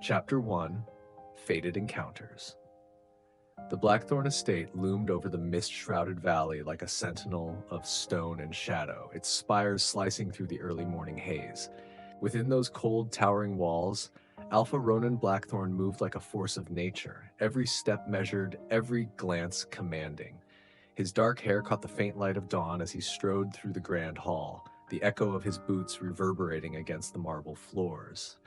Chapter 1: Fated Encounters. The Blackthorn estate loomed over the mist-shrouded valley like a sentinel of stone and shadow, its spires slicing through the early morning haze. Within those cold, towering walls, Alpha Ronan Blackthorn moved like a force of nature, every step measured, every glance commanding. His dark hair caught the faint light of dawn as he strode through the grand hall, the echo of his boots reverberating against the marble floors.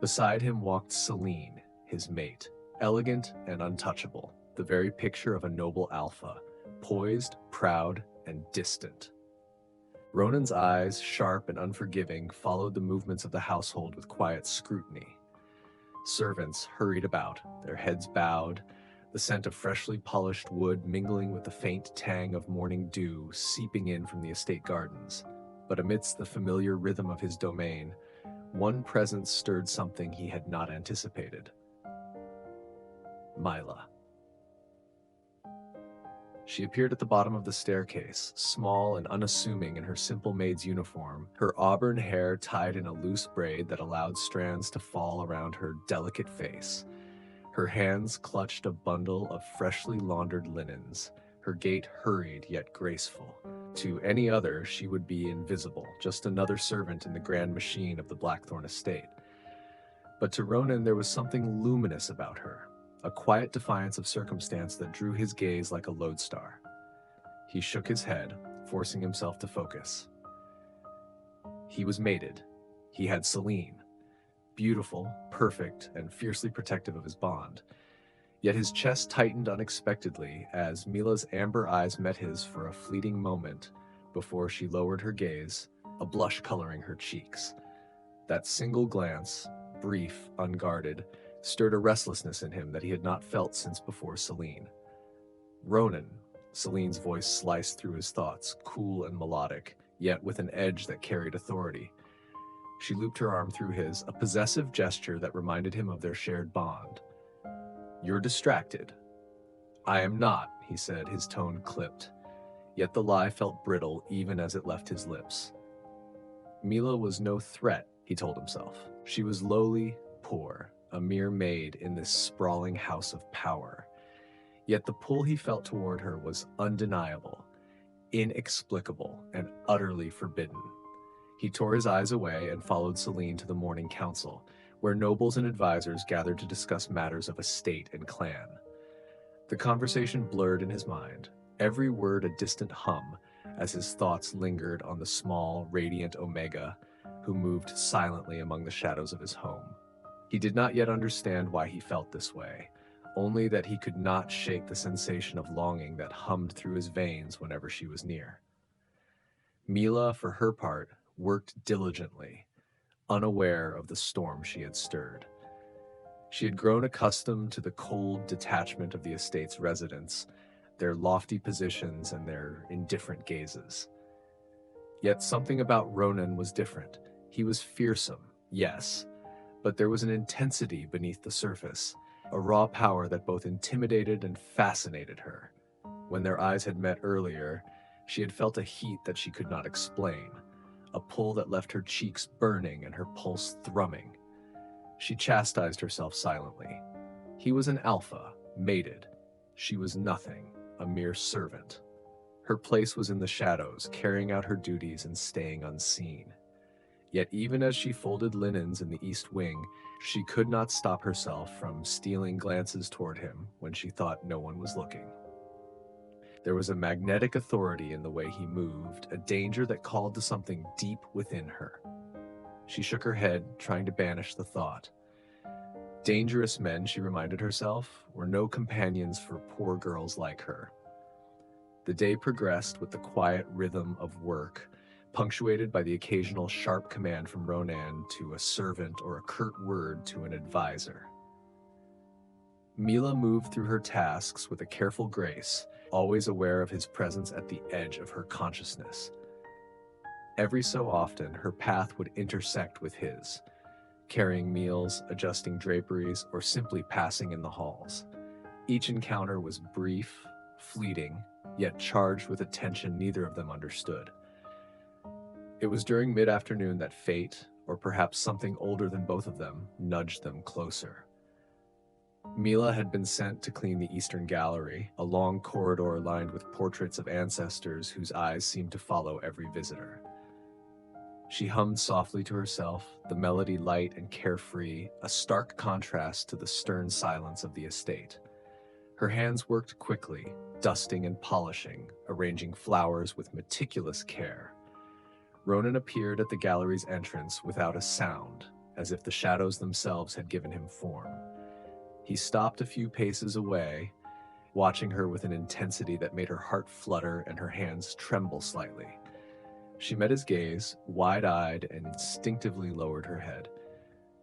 Beside him walked Celine, his mate, elegant and untouchable, the very picture of a noble alpha, poised, proud, and distant. Ronan's eyes, sharp and unforgiving, followed the movements of the household with quiet scrutiny. Servants hurried about, their heads bowed, the scent of freshly polished wood mingling with the faint tang of morning dew seeping in from the estate gardens. But amidst the familiar rhythm of his domain, one presence stirred something he had not anticipated. Mila. She appeared at the bottom of the staircase, small and unassuming in her simple maid's uniform, her auburn hair tied in a loose braid that allowed strands to fall around her delicate face. Her hands clutched a bundle of freshly laundered linens, her gait hurried yet graceful. To any other, she would be invisible, just another servant in the grand machine of the Blackthorn estate. But to Ronan there was something luminous about her, a quiet defiance of circumstance that drew his gaze like a lodestar. He shook his head, forcing himself to focus. He was mated. He had Celine, beautiful, perfect, and fiercely protective of his bond. Yet his chest tightened unexpectedly as Mila's amber eyes met his for a fleeting moment before she lowered her gaze, a blush coloring her cheeks. That single glance, brief, unguarded, stirred a restlessness in him that he had not felt since before Celine. Ronan, Celine's voice sliced through his thoughts, cool and melodic, yet with an edge that carried authority. She looped her arm through his, a possessive gesture that reminded him of their shared bond. "You're distracted." "I am not," he said, his tone clipped. Yet the lie felt brittle even as it left his lips. Mila was no threat, he told himself. She was lowly, poor, a mere maid in this sprawling house of power. Yet the pull he felt toward her was undeniable, inexplicable, and utterly forbidden. He tore his eyes away and followed Celine to the morning council, where nobles and advisors gathered to discuss matters of estate and clan. The conversation blurred in his mind, every word a distant hum, as his thoughts lingered on the small, radiant Omega, who moved silently among the shadows of his home. He did not yet understand why he felt this way, only that he could not shake the sensation of longing that hummed through his veins whenever she was near. Mila, for her part, worked diligently, unaware of the storm she had stirred. She had grown accustomed to the cold detachment of the estate's residents, their lofty positions and their indifferent gazes. Yet something about Ronan was different. He was fearsome, yes, but there was an intensity beneath the surface, a raw power that both intimidated and fascinated her. When their eyes had met earlier, she had felt a heat that she could not explain, a pull that left her cheeks burning and her pulse thrumming. She chastised herself silently. He was an alpha, mated. She was nothing, a mere servant. Her place was in the shadows, carrying out her duties and staying unseen. Yet even as she folded linens in the east wing, she could not stop herself from stealing glances toward him when she thought no one was looking. There was a magnetic authority in the way he moved, a danger that called to something deep within her. She shook her head, trying to banish the thought. Dangerous men, she reminded herself, were no companions for poor girls like her. The day progressed with the quiet rhythm of work, punctuated by the occasional sharp command from Ronan to a servant or a curt word to an advisor. Mila moved through her tasks with a careful grace, always aware of his presence at the edge of her consciousness. Every so often, her path would intersect with his, carrying meals, adjusting draperies, or simply passing in the halls. Each encounter was brief, fleeting, yet charged with a tension neither of them understood. It was during mid-afternoon that fate, or perhaps something older than both of them, nudged them closer. Mila had been sent to clean the Eastern Gallery, a long corridor lined with portraits of ancestors whose eyes seemed to follow every visitor. She hummed softly to herself, the melody light and carefree, a stark contrast to the stern silence of the estate. Her hands worked quickly, dusting and polishing, arranging flowers with meticulous care. Ronan appeared at the gallery's entrance without a sound, as if the shadows themselves had given him form. He stopped a few paces away, watching her with an intensity that made her heart flutter and her hands tremble slightly. She met his gaze, wide-eyed, and instinctively lowered her head.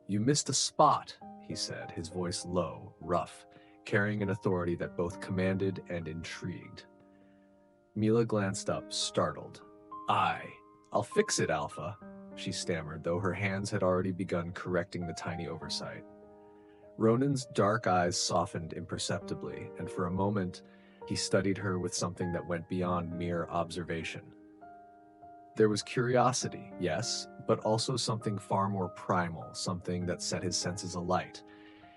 "You missed a spot," he said, his voice low, rough, carrying an authority that both commanded and intrigued. Mila glanced up, startled. I'll fix it, Alpha," she stammered, though her hands had already begun correcting the tiny oversight. Ronan's dark eyes softened imperceptibly, and for a moment, he studied her with something that went beyond mere observation. There was curiosity, yes, but also something far more primal, something that set his senses alight.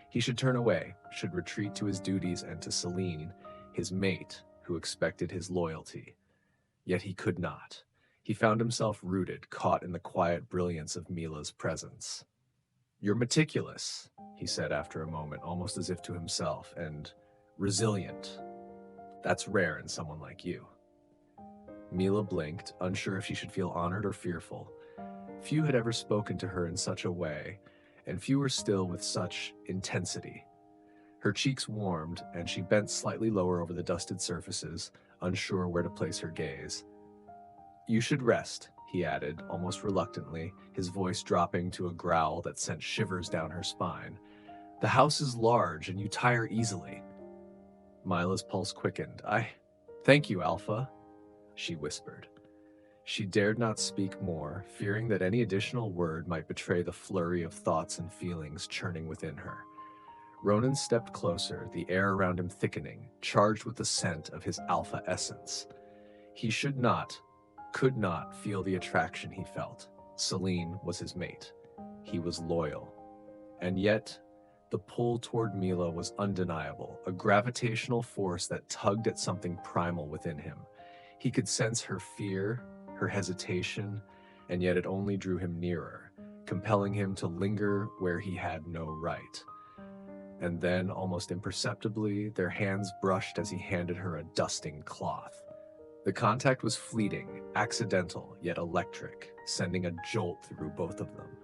He should turn away, should retreat to his duties and to Celine, his mate, who expected his loyalty. Yet he could not. He found himself rooted, caught in the quiet brilliance of Mila's presence. "You're meticulous," he said after a moment, almost as if to himself, "and resilient. That's rare in someone like you." Mila blinked, unsure if she should feel honored or fearful. Few had ever spoken to her in such a way, and fewer still with such intensity. Her cheeks warmed, and she bent slightly lower over the dusted surfaces, unsure where to place her gaze. "You should rest," he added, almost reluctantly, his voice dropping to a growl that sent shivers down her spine. "The house is large, and you tire easily." Mila's pulse quickened. Thank you, Alpha," she whispered. She dared not speak more, fearing that any additional word might betray the flurry of thoughts and feelings churning within her. Ronan stepped closer, the air around him thickening, charged with the scent of his alpha essence. He could not feel the attraction he felt. Celine was his mate. He was loyal. And yet, the pull toward Mila was undeniable, a gravitational force that tugged at something primal within him. He could sense her fear, her hesitation, and yet it only drew him nearer, compelling him to linger where he had no right. And then, almost imperceptibly, their hands brushed as he handed her a dusting cloth. The contact was fleeting, accidental, yet electric, sending a jolt through both of them.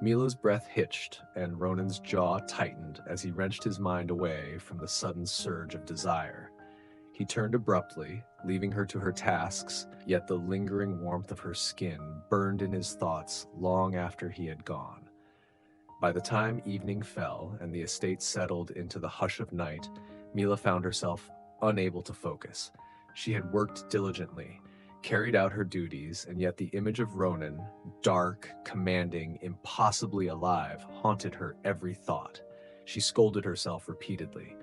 Mila's breath hitched, and Ronan's jaw tightened as he wrenched his mind away from the sudden surge of desire. He turned abruptly, leaving her to her tasks, yet the lingering warmth of her skin burned in his thoughts long after he had gone. By the time evening fell and the estate settled into the hush of night, Mila found herself unable to focus. She had worked diligently, carried out her duties, and yet the image of Ronan, dark, commanding, impossibly alive, haunted her every thought. She scolded herself repeatedly.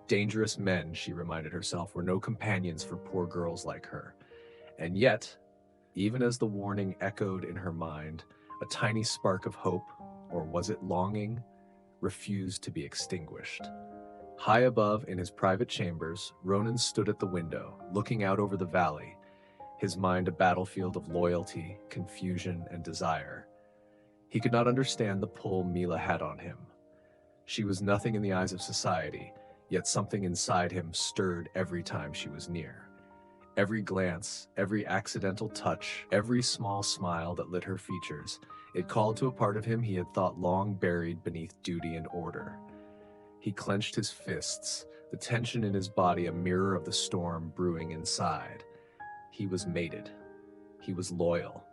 Dangerous men, she reminded herself, were no companions for poor girls like her. And yet, even as the warning echoed in her mind, a tiny spark of hope, or was it longing, refused to be extinguished. High above, in his private chambers, Ronan stood at the window, looking out over the valley, his mind a battlefield of loyalty, confusion, and desire. He could not understand the pull Mila had on him. She was nothing in the eyes of society, yet something inside him stirred every time she was near. Every glance, every accidental touch, every small smile that lit her features, it called to a part of him he had thought long buried beneath duty and order. He clenched his fists, the tension in his body a mirror of the storm brewing inside. He was mated. He was loyal.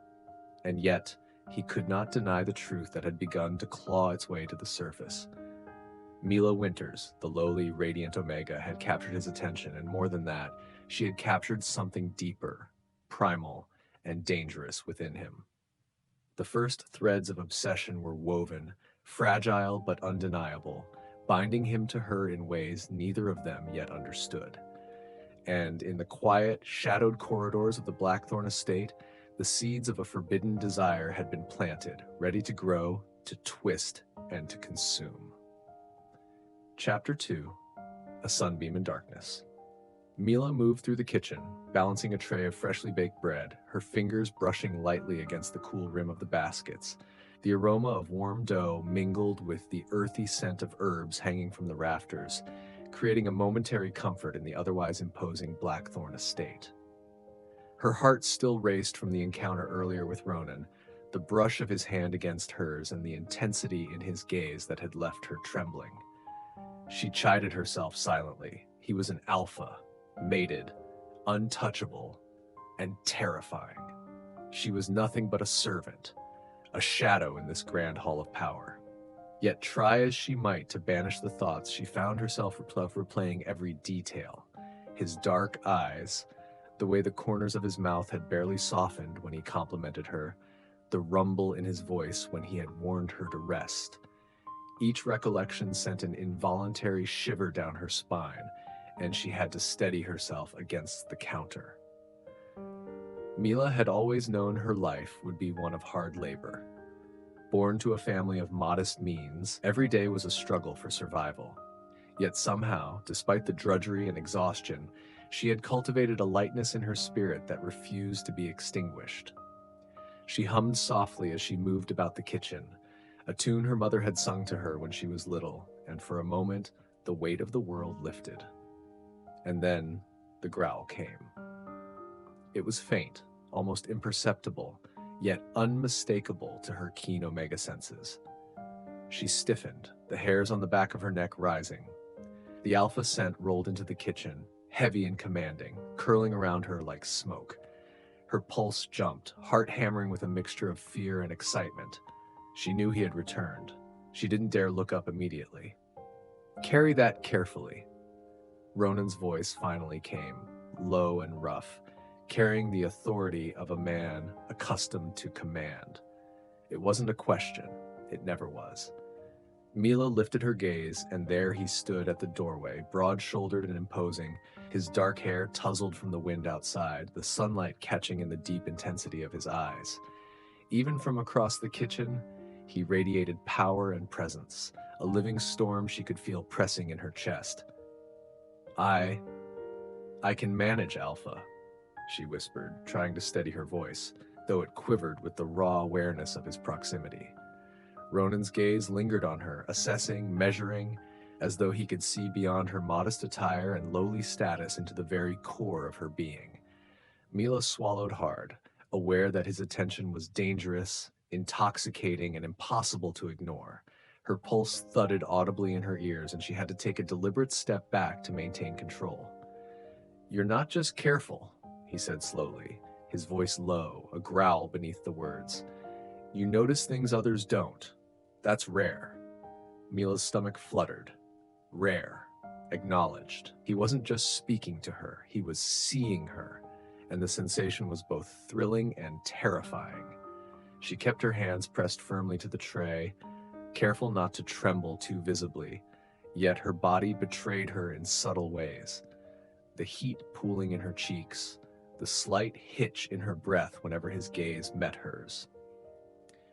And yet, he could not deny the truth that had begun to claw its way to the surface. Mila Winters, the lowly, radiant Omega, had captured his attention, and more than that, she had captured something deeper, primal, and dangerous within him. The first threads of obsession were woven, fragile but undeniable, binding him to her in ways neither of them yet understood. And in the quiet, shadowed corridors of the Blackthorn estate, The seeds of a forbidden desire had been planted, ready to grow, to twist, and to consume. Chapter 2: A Sunbeam in Darkness. Mila moved through the kitchen, balancing a tray of freshly baked bread, her fingers brushing lightly against the cool rim of the baskets. The aroma of warm dough mingled with the earthy scent of herbs hanging from the rafters, creating a momentary comfort in the otherwise imposing Blackthorn estate. Her heart still raced from the encounter earlier with Ronan, the brush of his hand against hers and the intensity in his gaze that had left her trembling. She chided herself silently. He was an alpha, mated, untouchable, and terrifying. She was nothing but a servant, a shadow in this grand hall of power. Yet try as she might to banish the thoughts, she found herself replaying every detail. His dark eyes, the way the corners of his mouth had barely softened when he complimented her, the rumble in his voice when he had warned her to rest. Each recollection sent an involuntary shiver down her spine, and she had to steady herself against the counter. Mila had always known her life would be one of hard labor. Born to a family of modest means, every day was a struggle for survival. Yet somehow, despite the drudgery and exhaustion, she had cultivated a lightness in her spirit that refused to be extinguished. She hummed softly as she moved about the kitchen, a tune her mother had sung to her when she was little, and for a moment, the weight of the world lifted. And then, the growl came. It was faint, almost imperceptible, yet unmistakable to her keen omega senses. She stiffened, the hairs on the back of her neck rising. The alpha scent rolled into the kitchen, heavy and commanding, curling around her like smoke. Her pulse jumped, heart hammering with a mixture of fear and excitement. She knew he had returned. She didn't dare look up immediately. "Carry that carefully." Ronan's voice finally came, low and rough, carrying the authority of a man accustomed to command. It wasn't a question. It never was. Mila lifted her gaze, and there he stood at the doorway, broad-shouldered and imposing, his dark hair tousled from the wind outside, the sunlight catching in the deep intensity of his eyes. Even from across the kitchen, he radiated power and presence, a living storm she could feel pressing in her chest. I can manage, Alpha," she whispered, trying to steady her voice, though it quivered with the raw awareness of his proximity. Ronan's gaze lingered on her, assessing, measuring, as though he could see beyond her modest attire and lowly status into the very core of her being. Mila swallowed hard, aware that his attention was dangerous, intoxicating, and impossible to ignore. Her pulse thudded audibly in her ears, and she had to take a deliberate step back to maintain control. "You're not just careful," he said slowly, his voice low, a growl beneath the words. "You notice things others don't. That's rare." Mila's stomach fluttered. Rare. Acknowledged. He wasn't just speaking to her, he was seeing her, and the sensation was both thrilling and terrifying. She kept her hands pressed firmly to the tray, careful not to tremble too visibly, yet her body betrayed her in subtle ways. The heat pooling in her cheeks, the slight hitch in her breath whenever his gaze met hers.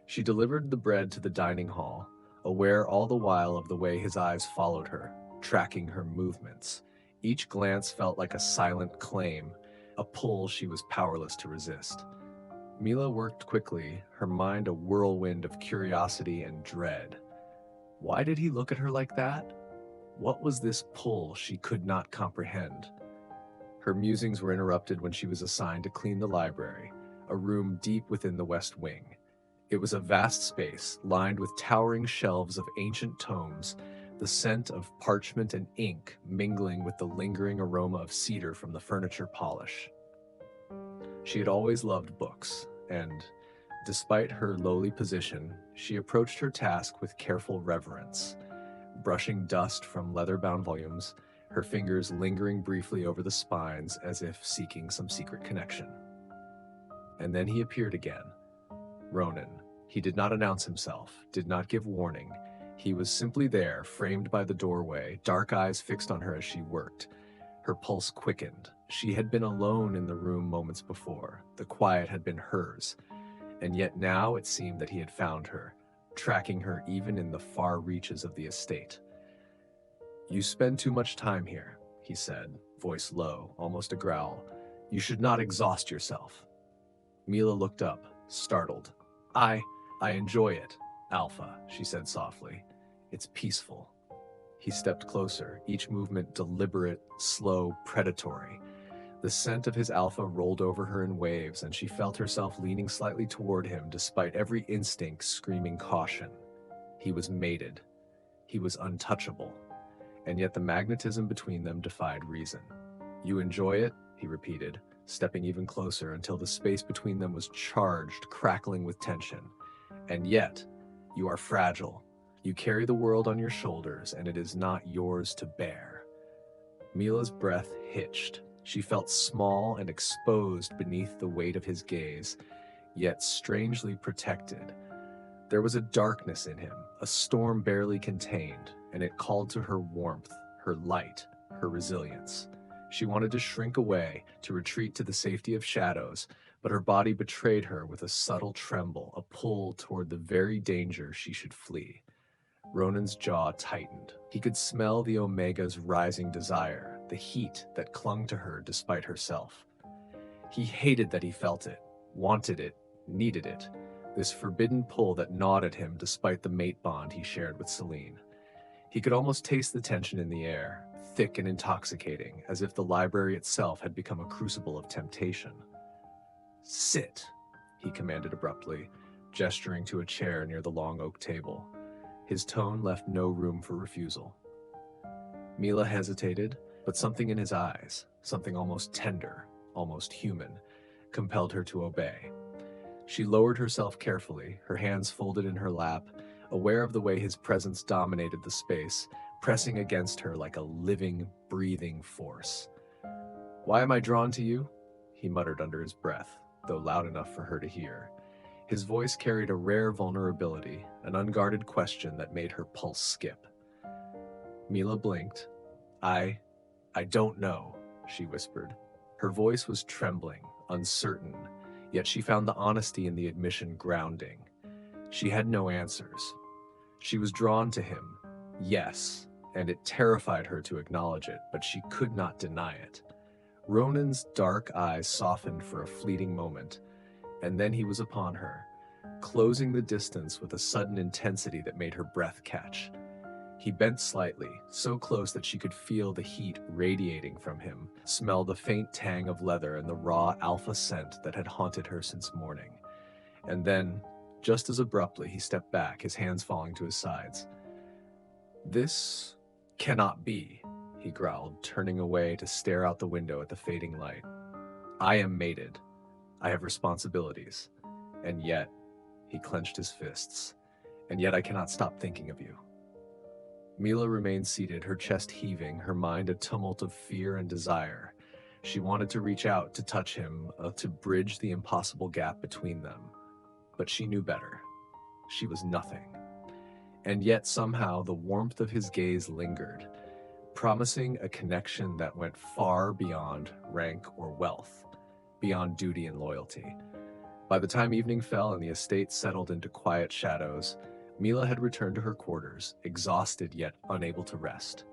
She delivered the bread to the dining hall, aware all the while of the way his eyes followed her, tracking her movements. Each glance felt like a silent claim, a pull she was powerless to resist. Mila worked quickly, her mind a whirlwind of curiosity and dread. Why did he look at her like that? What was this pull she could not comprehend? Her musings were interrupted when she was assigned to clean the library, a room deep within the West Wing. It was a vast space, lined with towering shelves of ancient tomes, the scent of parchment and ink mingling with the lingering aroma of cedar from the furniture polish. She had always loved books, and, despite her lowly position, she approached her task with careful reverence, brushing dust from leather-bound volumes, her fingers lingering briefly over the spines as if seeking some secret connection. And then he appeared again. Ronan. He did not announce himself, did not give warning. He was simply there, framed by the doorway, dark eyes fixed on her as she worked. Her pulse quickened. She had been alone in the room moments before. The quiet had been hers, and yet now it seemed that he had found her, tracking her even in the far reaches of the estate. "You spend too much time here," he said, voice low, almost a growl. "You should not exhaust yourself." Mila looked up, startled. I enjoy it, Alpha," she said softly. "It's peaceful." He stepped closer, each movement deliberate, slow, predatory. The scent of his alpha rolled over her in waves, and she felt herself leaning slightly toward him despite every instinct screaming caution. He was mated. He was untouchable. And yet the magnetism between them defied reason. "You enjoy it?" he repeated, stepping even closer until the space between them was charged, crackling with tension. "And yet, you are fragile. You carry the world on your shoulders, and it is not yours to bear." Mila's breath hitched. She felt small and exposed beneath the weight of his gaze, yet strangely protected. There was a darkness in him, a storm barely contained, and it called to her warmth, her light, her resilience. She wanted to shrink away, to retreat to the safety of shadows, but her body betrayed her with a subtle tremble, a pull toward the very danger she should flee. Ronan's jaw tightened. He could smell the Omega's rising desire, the heat that clung to her despite herself. He hated that he felt it, wanted it, needed it, this forbidden pull that gnawed at him despite the mate bond he shared with Celine. He could almost taste the tension in the air, thick and intoxicating, as if the library itself had become a crucible of temptation. "Sit," he commanded abruptly, gesturing to a chair near the long oak table. His tone left no room for refusal. Mila hesitated, but something in his eyes, something almost tender, almost human, compelled her to obey. She lowered herself carefully, her hands folded in her lap, aware of the way his presence dominated the space, pressing against her like a living, breathing force. "Why am I drawn to you?" he muttered under his breath, though loud enough for her to hear. His voice carried a rare vulnerability, an unguarded question that made her pulse skip. Mila blinked. I don't know," she whispered. Her voice was trembling, uncertain, yet she found the honesty in the admission grounding. She had no answers. She was drawn to him, yes, and it terrified her to acknowledge it, but she could not deny it. Ronan's dark eyes softened for a fleeting moment, and then he was upon her, closing the distance with a sudden intensity that made her breath catch. He bent slightly, so close that she could feel the heat radiating from him, smell the faint tang of leather and the raw alpha scent that had haunted her since morning. And then, just as abruptly, he stepped back, his hands falling to his sides. "This cannot be," he growled, turning away to stare out the window at the fading light. "I am mated. I have responsibilities. And yet," he clenched his fists, "and yet I cannot stop thinking of you." Mila remained seated, her chest heaving, her mind a tumult of fear and desire. She wanted to reach out, to touch him, to bridge the impossible gap between them. But she knew better. She was nothing. And yet somehow the warmth of his gaze lingered, promising a connection that went far beyond rank or wealth, beyond duty and loyalty. By the time evening fell and the estate settled into quiet shadows, Mila had returned to her quarters, exhausted yet unable to rest.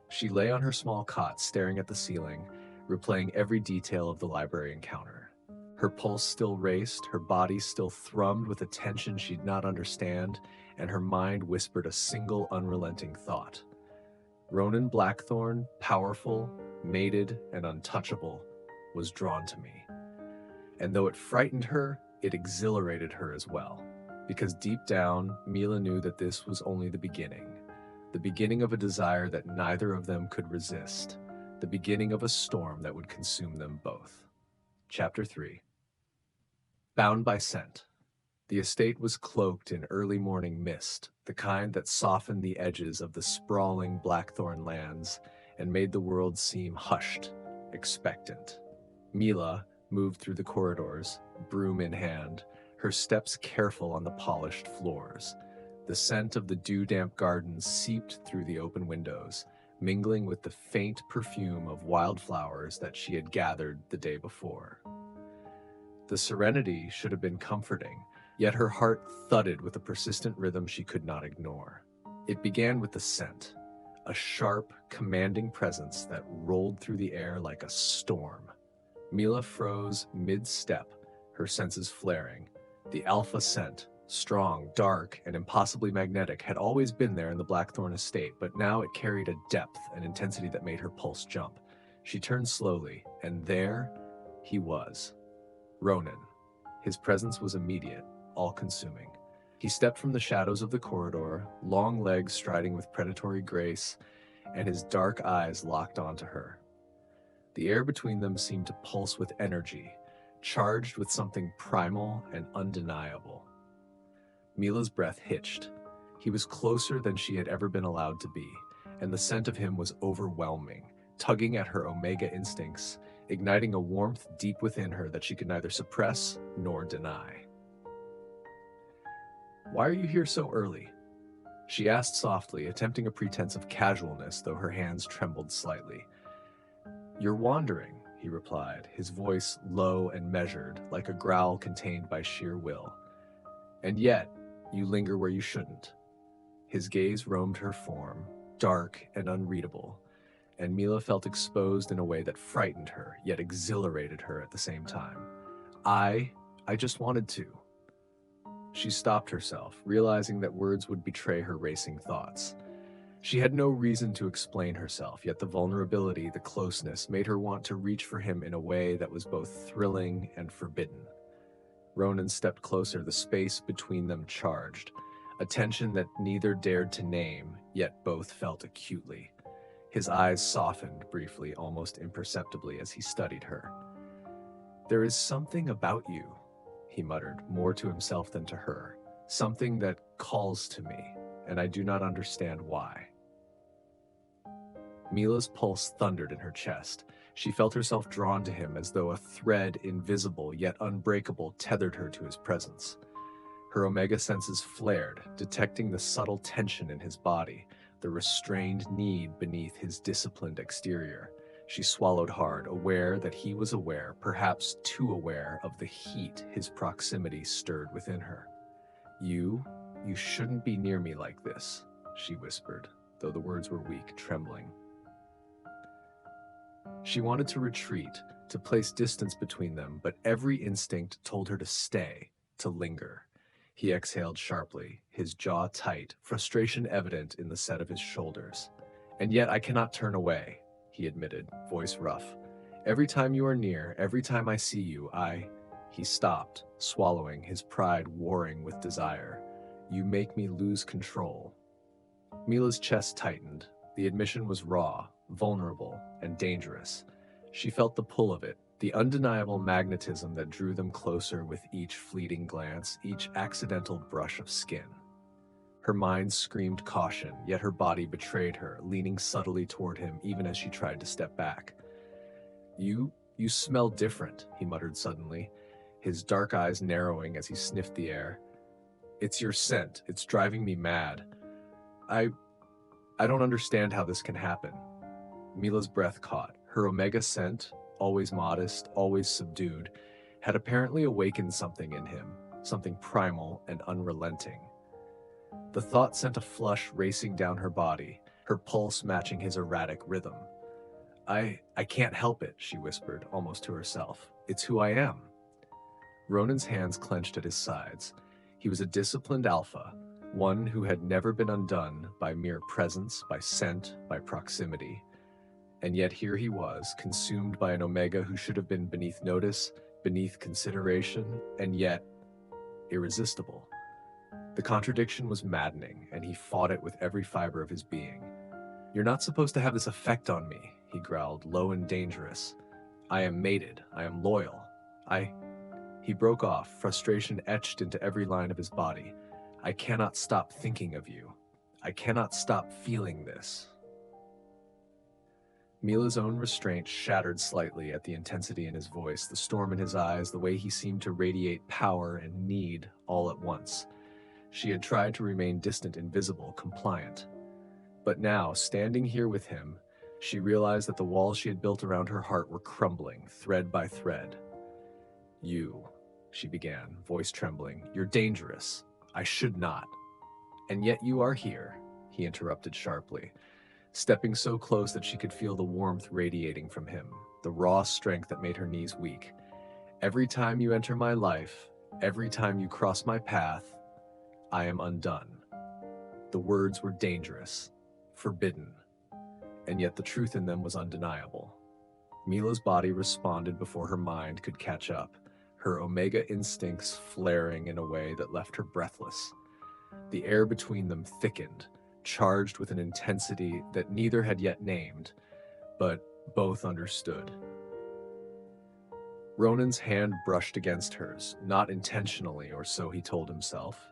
She lay on her small cot, staring at the ceiling, replaying every detail of the library encounter. Her pulse still raced, her body still thrummed with a tension she'd not understand, and her mind whispered a single unrelenting thought. Ronan Blackthorn, powerful, mated, and untouchable, was drawn to me. And though it frightened her, it exhilarated her as well. Because deep down, Mila knew that this was only the beginning of a desire that neither of them could resist, the beginning of a storm that would consume them both. Chapter 3. Bound by scent. The estate was cloaked in early morning mist, the kind that softened the edges of the sprawling Blackthorn lands and made the world seem hushed, expectant. Mila moved through the corridors, broom in hand, her steps careful on the polished floors. The scent of the dew-damp gardens seeped through the open windows, mingling with the faint perfume of wildflowers that she had gathered the day before. The serenity should have been comforting, yet her heart thudded with a persistent rhythm she could not ignore. It began with the scent, a sharp, commanding presence that rolled through the air like a storm. Mila froze mid-step, her senses flaring. The alpha scent, strong, dark, and impossibly magnetic, had always been there in the Blackthorn estate, but now it carried a depth and intensity that made her pulse jump. She turned slowly, and there he was. Ronan. His presence was immediate, all-consuming. He stepped from the shadows of the corridor, long legs striding with predatory grace, and his dark eyes locked onto her. The air between them seemed to pulse with energy, charged with something primal and undeniable. Mila's breath hitched. He was closer than she had ever been allowed to be, and the scent of him was overwhelming, tugging at her omega instincts, igniting a warmth deep within her that she could neither suppress nor deny. "Why are you here so early?" she asked softly, attempting a pretense of casualness, though her hands trembled slightly. "You're wandering," he replied, his voice low and measured, like a growl contained by sheer will. "And yet, you linger where you shouldn't." His gaze roamed her form, dark and unreadable, and Mila felt exposed in a way that frightened her, yet exhilarated her at the same time. I just wanted to." She stopped herself, realizing that words would betray her racing thoughts. She had no reason to explain herself, yet the vulnerability, the closeness, made her want to reach for him in a way that was both thrilling and forbidden. Ronan stepped closer, the space between them charged, a tension that neither dared to name, yet both felt acutely. His eyes softened briefly, almost imperceptibly, as he studied her. "There is something about you," he muttered, more to himself than to her. "Something that calls to me, and I do not understand why." Mila's pulse thundered in her chest. She felt herself drawn to him as though a thread, invisible yet unbreakable, tethered her to his presence. Her omega senses flared, detecting the subtle tension in his body, the restrained need beneath his disciplined exterior. She swallowed hard, aware that he was aware, perhaps too aware of the heat his proximity stirred within her. You shouldn't be near me like this," she whispered, though the words were weak, trembling. She wanted to retreat, to place distance between them, but every instinct told her to stay, to linger. He exhaled sharply, his jaw tight, frustration evident in the set of his shoulders. "And yet I cannot turn away," he admitted, voice rough. "Every time you are near, every time I see you, He stopped, swallowing, his pride warring with desire. "You make me lose control." Mila's chest tightened. The admission was raw, vulnerable, and dangerous. She felt the pull of it, the undeniable magnetism that drew them closer with each fleeting glance, each accidental brush of skin. Her mind screamed caution, yet her body betrayed her, leaning subtly toward him even as she tried to step back. You smell different," he muttered suddenly, his dark eyes narrowing as he sniffed the air. "It's your scent. It's driving me mad. I don't understand how this can happen." Mila's breath caught. Her omega scent, always modest, always subdued, had apparently awakened something in him, something primal and unrelenting. The thought sent a flush racing down her body, her pulse matching his erratic rhythm. I can't help it," she whispered, almost to herself. "It's who I am." Ronan's hands clenched at his sides. He was a disciplined alpha, one who had never been undone by mere presence, by scent, by proximity. And yet here he was, consumed by an omega who should have been beneath notice, beneath consideration, and yet irresistible. The contradiction was maddening, and he fought it with every fiber of his being. "You're not supposed to have this effect on me," he growled, low and dangerous. "I am mated. I am loyal. He broke off, frustration etched into every line of his body. "I cannot stop thinking of you. I cannot stop feeling this." Mila's own restraint shattered slightly at the intensity in his voice, the storm in his eyes, the way he seemed to radiate power and need all at once. She had tried to remain distant, invisible, compliant. But now, standing here with him, she realized that the walls she had built around her heart were crumbling, thread by thread. "You," she began, voice trembling, "you're dangerous. I should not. And yet you are here," he interrupted sharply, stepping so close that she could feel the warmth radiating from him, the raw strength that made her knees weak. "Every time you enter my life, every time you cross my path, I am undone." The words were dangerous, forbidden, and yet the truth in them was undeniable. Mila's body responded before her mind could catch up, her omega instincts flaring in a way that left her breathless. The air between them thickened, charged with an intensity that neither had yet named, but both understood. Ronan's hand brushed against hers, not intentionally, or so he told himself,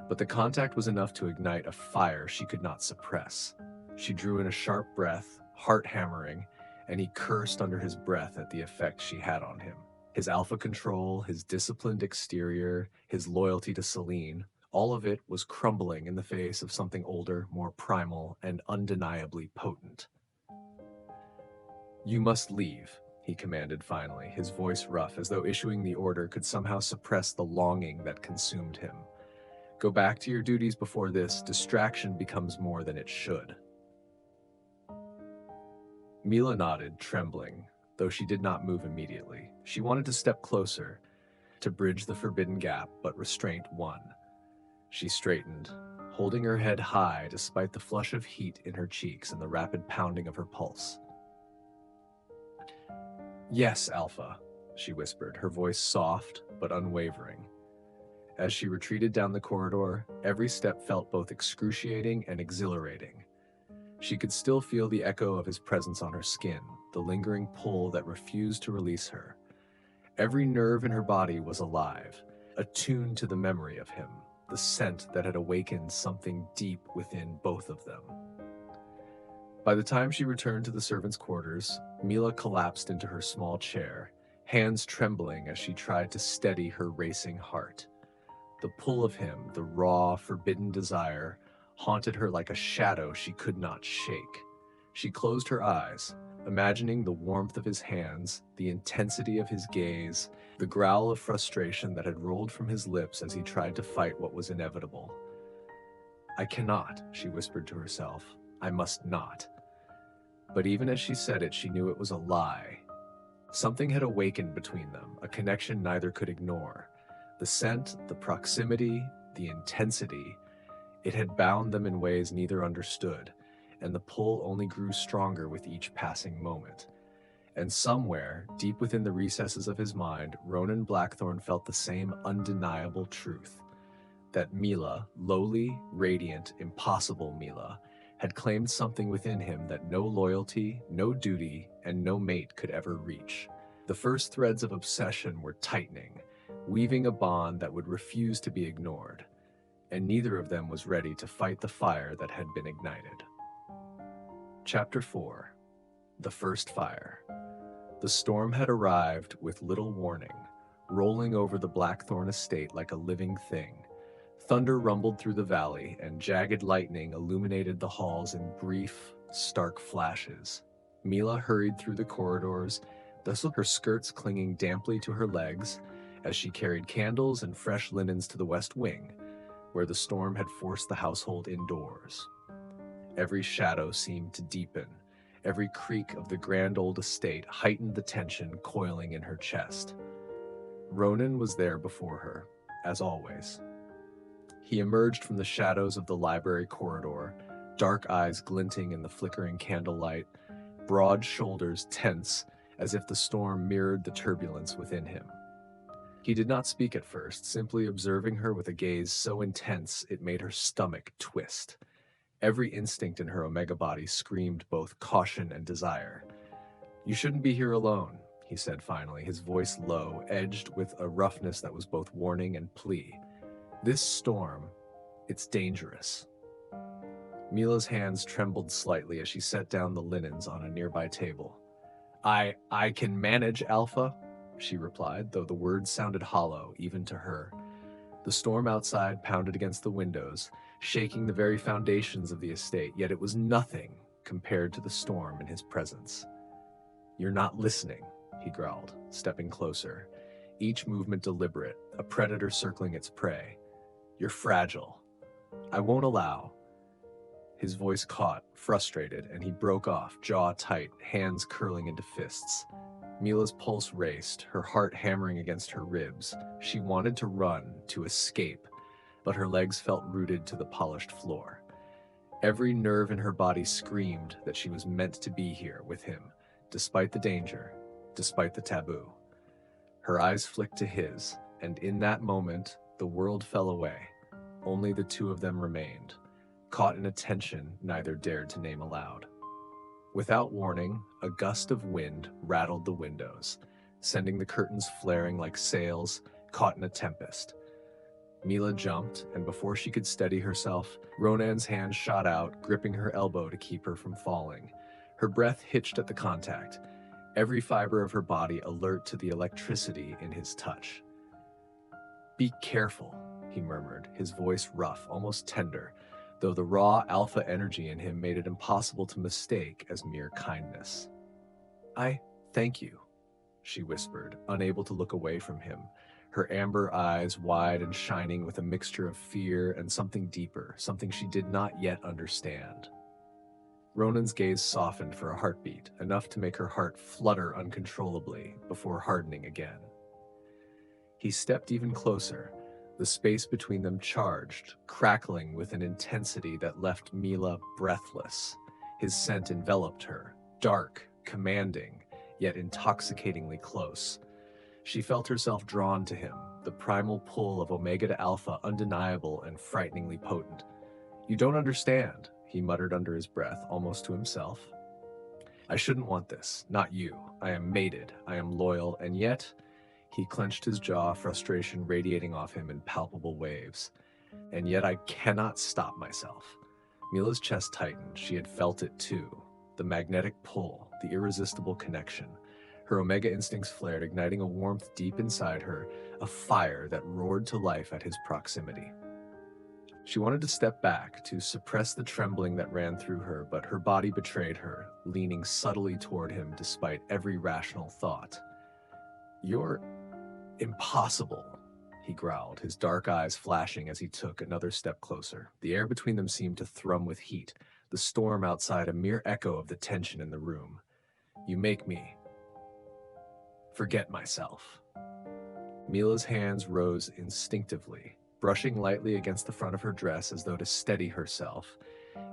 but the contact was enough to ignite a fire she could not suppress. She drew in a sharp breath, heart hammering, and he cursed under his breath at the effect she had on him. His alpha control, his disciplined exterior, his loyalty to Celine, all of it was crumbling in the face of something older, more primal, and undeniably potent. "You must leave," he commanded finally, his voice rough, as though issuing the order could somehow suppress the longing that consumed him. "Go back to your duties before this distraction becomes more than it should." Mila nodded, trembling, though she did not move immediately. She wanted to step closer, to bridge the forbidden gap, but restraint won. She straightened, holding her head high despite the flush of heat in her cheeks and the rapid pounding of her pulse. "Yes, Alpha," she whispered, her voice soft but unwavering. As she retreated down the corridor, every step felt both excruciating and exhilarating. She could still feel the echo of his presence on her skin, the lingering pull that refused to release her. Every nerve in her body was alive, attuned to the memory of him, the scent that had awakened something deep within both of them. By the time she returned to the servants' quarters, Mila collapsed into her small chair, hands trembling as she tried to steady her racing heart. The pull of him, the raw, forbidden desire, haunted her like a shadow she could not shake. She closed her eyes, imagining the warmth of his hands, the intensity of his gaze, the growl of frustration that had rolled from his lips as he tried to fight what was inevitable. "I cannot," she whispered to herself. "I must not." But even as she said it, she knew it was a lie. Something had awakened between them, a connection neither could ignore. The scent, the proximity, the intensity, it had bound them in ways neither understood, and the pull only grew stronger with each passing moment. And somewhere, deep within the recesses of his mind, Ronan Blackthorn felt the same undeniable truth, that Mila, lowly, radiant, impossible Mila, had claimed something within him that no loyalty, no duty, and no mate could ever reach. The first threads of obsession were tightening, weaving a bond that would refuse to be ignored, and neither of them was ready to fight the fire that had been ignited. Chapter 4. The First Fire. The storm had arrived with little warning, rolling over the Blackthorn estate like a living thing. Thunder rumbled through the valley, and jagged lightning illuminated the halls in brief, stark flashes. Mila hurried through the corridors, her skirts clinging damply to her legs, as she carried candles and fresh linens to the west wing, where the storm had forced the household indoors. Every shadow seemed to deepen. Every creak of the grand old estate heightened the tension coiling in her chest. Ronan was there before her, as always. He emerged from the shadows of the library corridor, dark eyes glinting in the flickering candlelight, broad shoulders tense as if the storm mirrored the turbulence within him. He did not speak at first, simply observing her with a gaze so intense it made her stomach twist. Every instinct in her omega body screamed both caution and desire. "You shouldn't be here alone," he said finally, his voice low, edged with a roughness that was both warning and plea. "This storm, it's dangerous." Mila's hands trembled slightly as she set down the linens on a nearby table. I can manage, Alpha," she replied, though the words sounded hollow even to her. The storm outside pounded against the windows, shaking the very foundations of the estate, yet it was nothing compared to the storm in his presence. "You're not listening," he growled, stepping closer, each movement deliberate, a predator circling its prey. "You're fragile. I won't allow." His voice caught, frustrated, and he broke off, jaw tight, hands curling into fists. Mila's pulse raced, her heart hammering against her ribs. She wanted to run, to escape, but her legs felt rooted to the polished floor. Every nerve in her body screamed that she was meant to be here with him, despite the danger, despite the taboo. Her eyes flicked to his, and in that moment, the world fell away. Only the two of them remained, caught in a tension neither dared to name aloud. Without warning, a gust of wind rattled the windows, sending the curtains flaring like sails caught in a tempest. Mila jumped, and before she could steady herself, Ronan's hand shot out, gripping her elbow to keep her from falling. Her breath hitched at the contact, every fiber of her body alert to the electricity in his touch. "Be careful," he murmured, his voice rough, almost tender, though the raw alpha energy in him made it impossible to mistake as mere kindness. "I thank you," she whispered, unable to look away from him, her amber eyes wide and shining with a mixture of fear and something deeper, something she did not yet understand. Ronan's gaze softened for a heartbeat, enough to make her heart flutter uncontrollably before hardening again. He stepped even closer, the space between them charged, crackling with an intensity that left Mila breathless. His scent enveloped her, dark, commanding, yet intoxicatingly close. She felt herself drawn to him, the primal pull of Omega to Alpha undeniable and frighteningly potent. "You don't understand," he muttered under his breath, almost to himself. "I shouldn't want this, not you. I am mated, I am loyal, and yet..." He clenched his jaw, frustration radiating off him in palpable waves. "And yet I cannot stop myself." Mila's chest tightened, she had felt it too. The magnetic pull, the irresistible connection. Her Omega instincts flared, igniting a warmth deep inside her, a fire that roared to life at his proximity. She wanted to step back, to suppress the trembling that ran through her, but her body betrayed her, leaning subtly toward him despite every rational thought. "You're impossible," he growled, his dark eyes flashing as he took another step closer. The air between them seemed to thrum with heat, the storm outside a mere echo of the tension in the room. "You make me forget myself." Mila's hands rose instinctively, brushing lightly against the front of her dress as though to steady herself,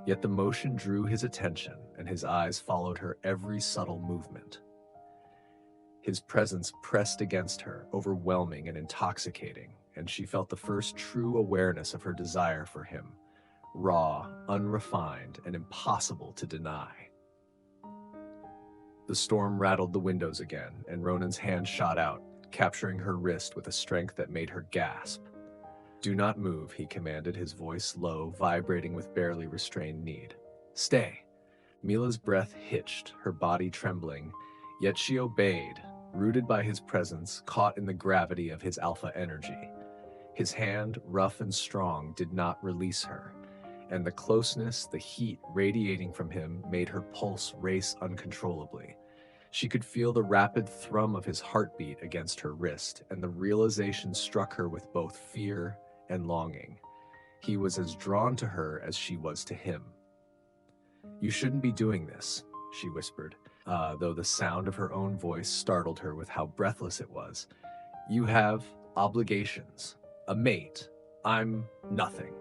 yet the motion drew his attention, and his eyes followed her every subtle movement. His presence pressed against her, overwhelming and intoxicating, and she felt the first true awareness of her desire for him, raw, unrefined, and impossible to deny. The storm rattled the windows again, and Ronan's hand shot out, capturing her wrist with a strength that made her gasp. "Do not move," he commanded, his voice low, vibrating with barely restrained need. "Stay." Mila's breath hitched, her body trembling, yet she obeyed, rooted by his presence, caught in the gravity of his alpha energy. His hand, rough and strong, did not release her, and the closeness, the heat radiating from him made her pulse race uncontrollably. She could feel the rapid thrum of his heartbeat against her wrist, and the realization struck her with both fear and longing. He was as drawn to her as she was to him. "You shouldn't be doing this," she whispered, though the sound of her own voice startled her with how breathless it was. "You have obligations. A mate. I'm nothing."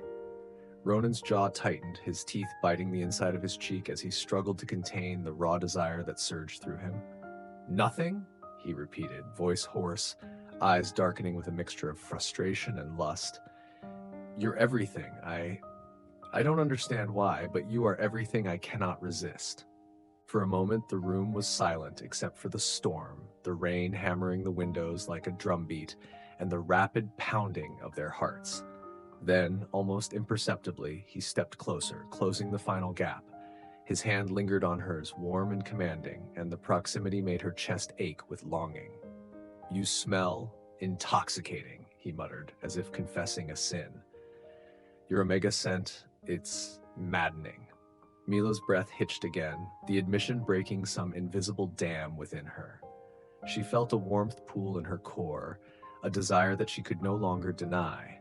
Ronan's jaw tightened, his teeth biting the inside of his cheek as he struggled to contain the raw desire that surged through him. "Nothing?" he repeated, voice hoarse, eyes darkening with a mixture of frustration and lust. "You're everything. I don't understand why, but you are everything I cannot resist." For a moment, the room was silent except for the storm, the rain hammering the windows like a drumbeat, and the rapid pounding of their hearts. Then, almost imperceptibly, he stepped closer, closing the final gap. His hand lingered on hers, warm and commanding, and the proximity made her chest ache with longing. "You smell intoxicating," he muttered, as if confessing a sin. Your omega scent, it's maddening. Mila's breath hitched again, the admission breaking some invisible dam within her. She felt a warmth pool in her core, a desire that she could no longer deny.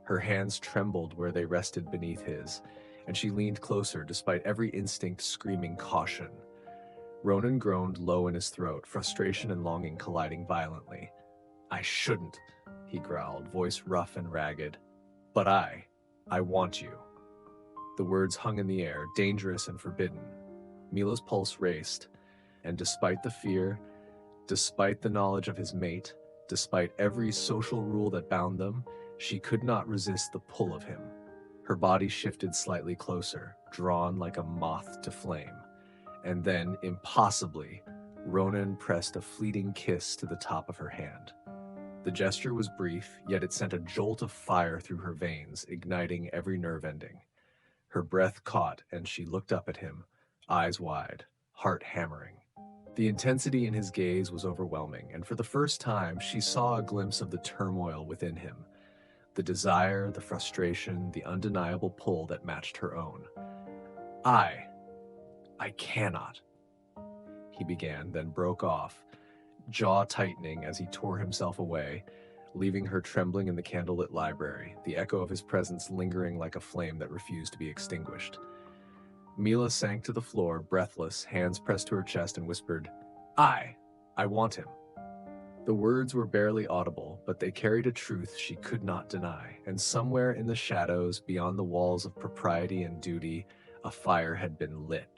Her hands trembled where they rested beneath his, and she leaned closer despite every instinct screaming caution. Ronan groaned low in his throat, frustration and longing colliding violently. I shouldn't, he growled, voice rough and ragged. But I want you. The words hung in the air, dangerous and forbidden. Mila's pulse raced, and despite the fear, despite the knowledge of his mate, despite every social rule that bound them, she could not resist the pull of him. Her body shifted slightly closer, drawn like a moth to flame. And then, impossibly, Ronan pressed a fleeting kiss to the top of her hand. The gesture was brief, yet it sent a jolt of fire through her veins, igniting every nerve ending. Her breath caught, and she looked up at him, eyes wide, heart hammering. The intensity in his gaze was overwhelming, and for the first time, she saw a glimpse of the turmoil within him. The desire, the frustration, the undeniable pull that matched her own. I cannot, he began, then broke off, jaw tightening as he tore himself away, leaving her trembling in the candlelit library, the echo of his presence lingering like a flame that refused to be extinguished. Mila sank to the floor, breathless, hands pressed to her chest, and whispered, I want him. The words were barely audible, but they carried a truth she could not deny, and somewhere in the shadows, beyond the walls of propriety and duty, a fire had been lit,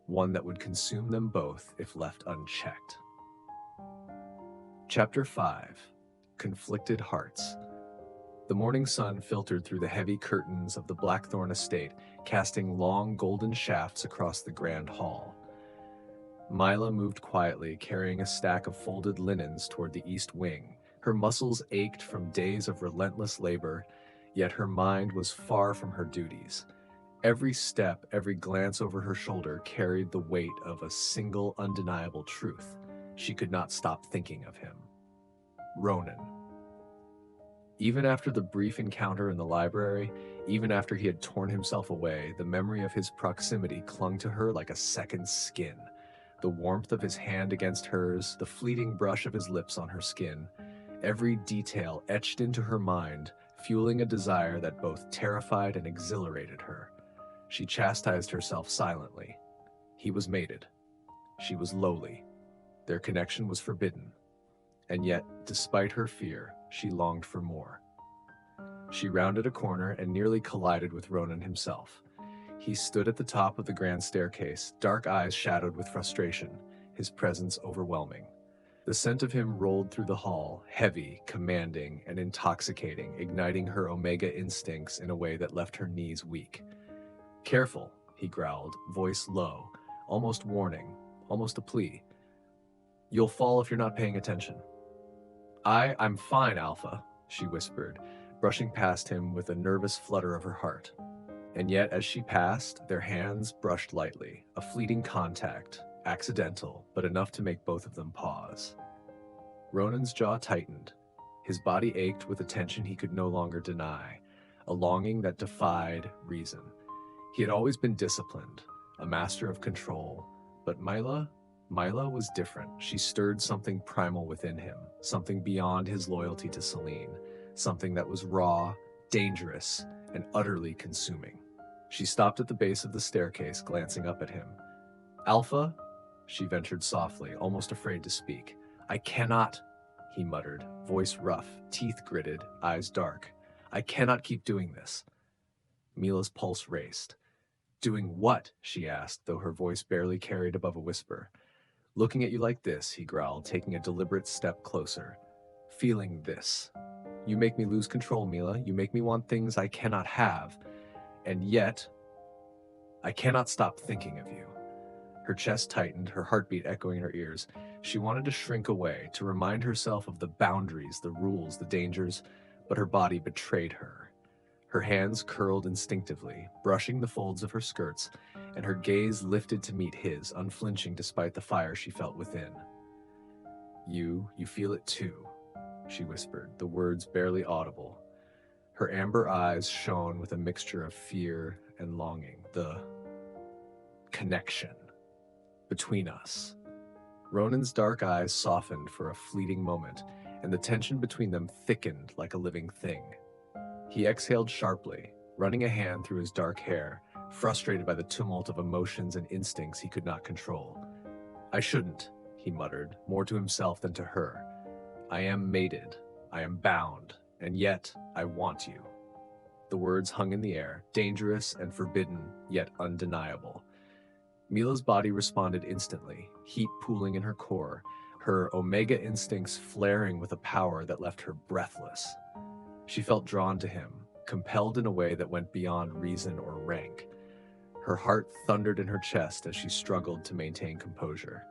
one that would consume them both if left unchecked. Chapter 5. Conflicted Hearts. The morning sun filtered through the heavy curtains of the Blackthorn estate, casting long golden shafts across the grand hall. Mila moved quietly, carrying a stack of folded linens toward the east wing. Her muscles ached from days of relentless labor, yet her mind was far from her duties. Every step, every glance over her shoulder carried the weight of a single undeniable truth. She could not stop thinking of him. Ronan. Even after the brief encounter in the library, even after he had torn himself away, the memory of his proximity clung to her like a second skin. The warmth of his hand against hers, the fleeting brush of his lips on her skin, every detail etched into her mind, fueling a desire that both terrified and exhilarated her. She chastised herself silently. He was mated. She was lowly. Their connection was forbidden. And yet, despite her fear, she longed for more. She rounded a corner and nearly collided with Ronan himself. He stood at the top of the grand staircase, dark eyes shadowed with frustration, his presence overwhelming. The scent of him rolled through the hall, heavy, commanding, and intoxicating, igniting her omega instincts in a way that left her knees weak. Careful, he growled, voice low, almost warning, almost a plea. You'll fall if you're not paying attention. I'm fine, Alpha, she whispered, brushing past him with a nervous flutter of her heart. And yet, as she passed, their hands brushed lightly, a fleeting contact, accidental, but enough to make both of them pause. Ronan's jaw tightened. His body ached with a tension he could no longer deny, a longing that defied reason. He had always been disciplined, a master of control, but Mila was different. She stirred something primal within him, something beyond his loyalty to Celine, something that was raw, dangerous, and utterly consuming. She stopped at the base of the staircase, glancing up at him. Alpha, she ventured softly, almost afraid to speak. I cannot, he muttered, voice rough, teeth gritted, eyes dark. I cannot keep doing this. Mila's pulse raced. Doing what? She asked, though her voice barely carried above a whisper. Looking at you like this, he growled, taking a deliberate step closer. Feeling this. You make me lose control, Mila. You make me want things I cannot have. And yet, I cannot stop thinking of you. Her chest tightened, her heartbeat echoing in her ears. She wanted to shrink away, to remind herself of the boundaries, the rules, the dangers, but her body betrayed her. Her hands curled instinctively, brushing the folds of her skirts, and her gaze lifted to meet his, unflinching despite the fire she felt within. You feel it too. she whispered, the words barely audible. Her amber eyes shone with a mixture of fear and longing. The connection between us. Ronan's dark eyes softened for a fleeting moment, and the tension between them thickened like a living thing. He exhaled sharply, running a hand through his dark hair, frustrated by the tumult of emotions and instincts he could not control. I shouldn't, he muttered, more to himself than to her. I am mated, I am bound, and yet I want you. The words hung in the air, dangerous and forbidden, yet undeniable. Mila's body responded instantly, heat pooling in her core, her omega instincts flaring with a power that left her breathless. She felt drawn to him, compelled in a way that went beyond reason or rank. Her heart thundered in her chest as she struggled to maintain composure.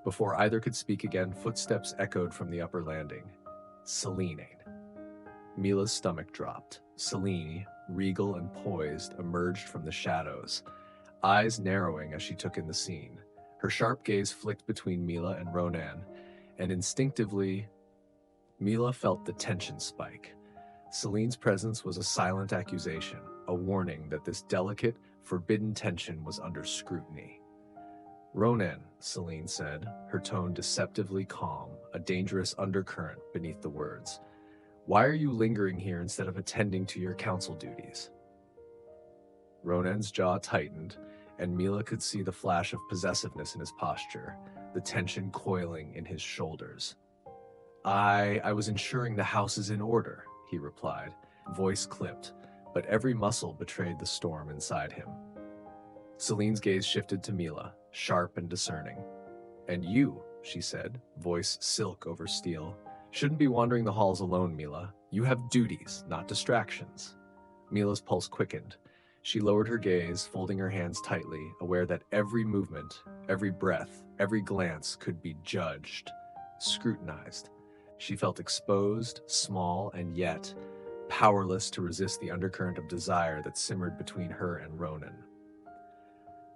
Before either could speak again, footsteps echoed from the upper landing. Selene. Mila's stomach dropped. Selene, regal and poised, emerged from the shadows, eyes narrowing as she took in the scene. Her sharp gaze flicked between Mila and Ronan, and instinctively, Mila felt the tension spike. Selene's presence was a silent accusation, a warning that this delicate, forbidden tension was under scrutiny. Ronan, Selene said, her tone deceptively calm, a dangerous undercurrent beneath the words. Why are you lingering here instead of attending to your council duties? Ronan's jaw tightened, and Mila could see the flash of possessiveness in his posture, the tension coiling in his shoulders. I was ensuring the house is in order, he replied, voice clipped, but every muscle betrayed the storm inside him. Selene's gaze shifted to Mila, sharp and discerning. And you, she said, voice silk over steel, shouldn't be wandering the halls alone, Mila. You have duties, not distractions. Mila's pulse quickened. She lowered her gaze, folding her hands tightly, aware that every movement, every breath, every glance could be judged, scrutinized. She felt exposed, small, and yet powerless to resist the undercurrent of desire that simmered between her and Ronan.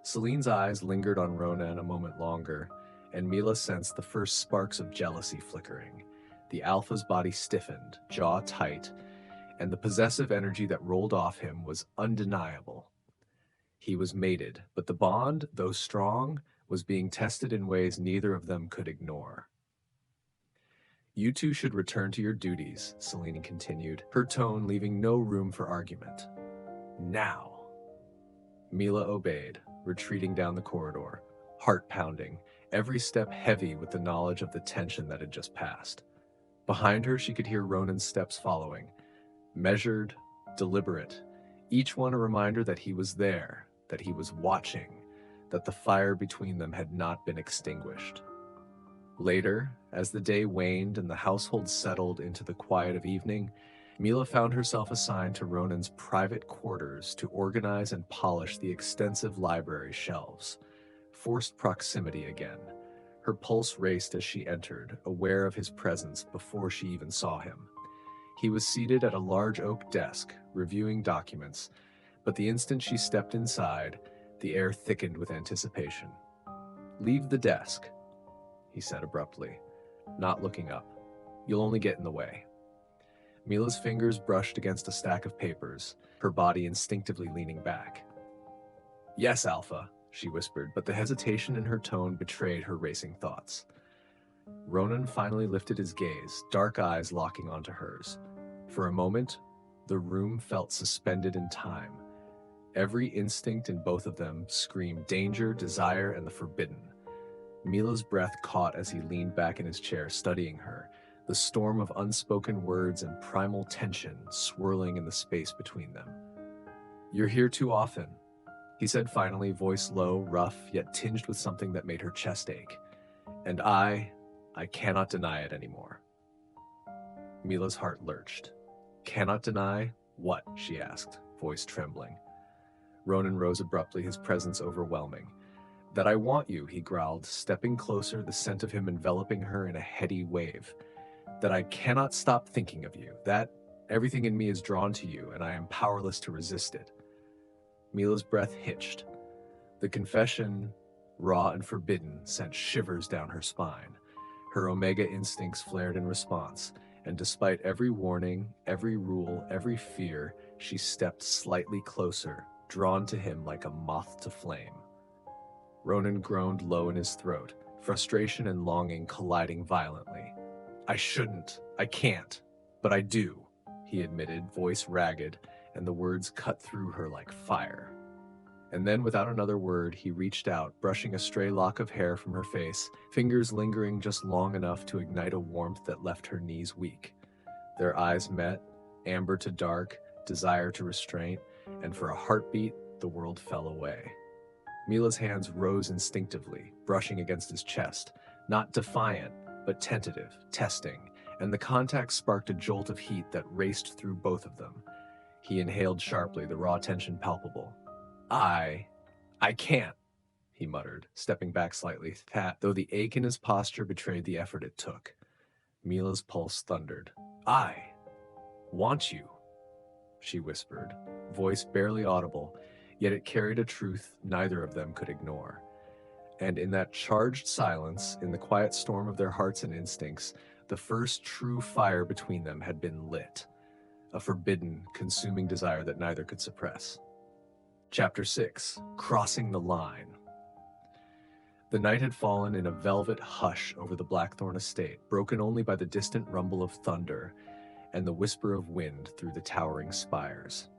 Selene's eyes lingered on Ronan a moment longer, and Mila sensed the first sparks of jealousy flickering. The alpha's body stiffened, jaw tight, and the possessive energy that rolled off him was undeniable. He was mated, but the bond, though strong, was being tested in ways neither of them could ignore. You two should return to your duties, Selene continued, her tone leaving no room for argument. Now. Mila obeyed, retreating down the corridor, heart pounding, every step heavy with the knowledge of the tension that had just passed. Behind her, she could hear Ronan's steps following, measured, deliberate, each one a reminder that he was there, that he was watching, that the fire between them had not been extinguished. Later, as the day waned and the household settled into the quiet of evening, Mila found herself assigned to Ronan's private quarters to organize and polish the extensive library shelves. Forced proximity again. Her pulse raced as she entered, aware of his presence before she even saw him. He was seated at a large oak desk, reviewing documents, but the instant she stepped inside, the air thickened with anticipation. Leave the desk, he said abruptly, not looking up. You'll only get in the way. Mila's fingers brushed against a stack of papers, her body instinctively leaning back. Yes, Alpha, she whispered, but the hesitation in her tone betrayed her racing thoughts. Ronan finally lifted his gaze, dark eyes locking onto hers. For a moment, the room felt suspended in time. Every instinct in both of them screamed danger, desire, and the forbidden. Mila's breath caught as he leaned back in his chair, studying her, the storm of unspoken words and primal tension swirling in the space between them. You're here too often, he said finally, voice low, rough, yet tinged with something that made her chest ache. And I cannot deny it anymore. Mila's heart lurched. Cannot deny what? She asked, voice trembling. Ronan rose abruptly, his presence overwhelming. That I want you, he growled, stepping closer, the scent of him enveloping her in a heady wave. That I cannot stop thinking of you, that everything in me is drawn to you, and I am powerless to resist it. Mila's breath hitched. The confession, raw and forbidden, sent shivers down her spine. Her omega instincts flared in response, and despite every warning, every rule, every fear, she stepped slightly closer, drawn to him like a moth to flame. Ronan groaned low in his throat, frustration and longing colliding violently. I shouldn't, I can't, but I do, he admitted, voice ragged, and the words cut through her like fire. And then, without another word, he reached out, brushing a stray lock of hair from her face, fingers lingering just long enough to ignite a warmth that left her knees weak. Their eyes met, amber to dark, desire to restraint, and for a heartbeat, the world fell away. Mila's hands rose instinctively, brushing against his chest, not defiant, but tentative, testing, and the contact sparked a jolt of heat that raced through both of them. He inhaled sharply, the raw tension palpable. I can't, he muttered, stepping back slightly, though the ache in his posture betrayed the effort it took. Mila's pulse thundered. I want you, she whispered, voice barely audible, yet it carried a truth neither of them could ignore. And in that charged silence, in the quiet storm of their hearts and instincts, the first true fire between them had been lit, a forbidden, consuming desire that neither could suppress. Chapter 6. Crossing the Line. The night had fallen in a velvet hush over the Blackthorn estate, broken only by the distant rumble of thunder and the whisper of wind through the towering spires.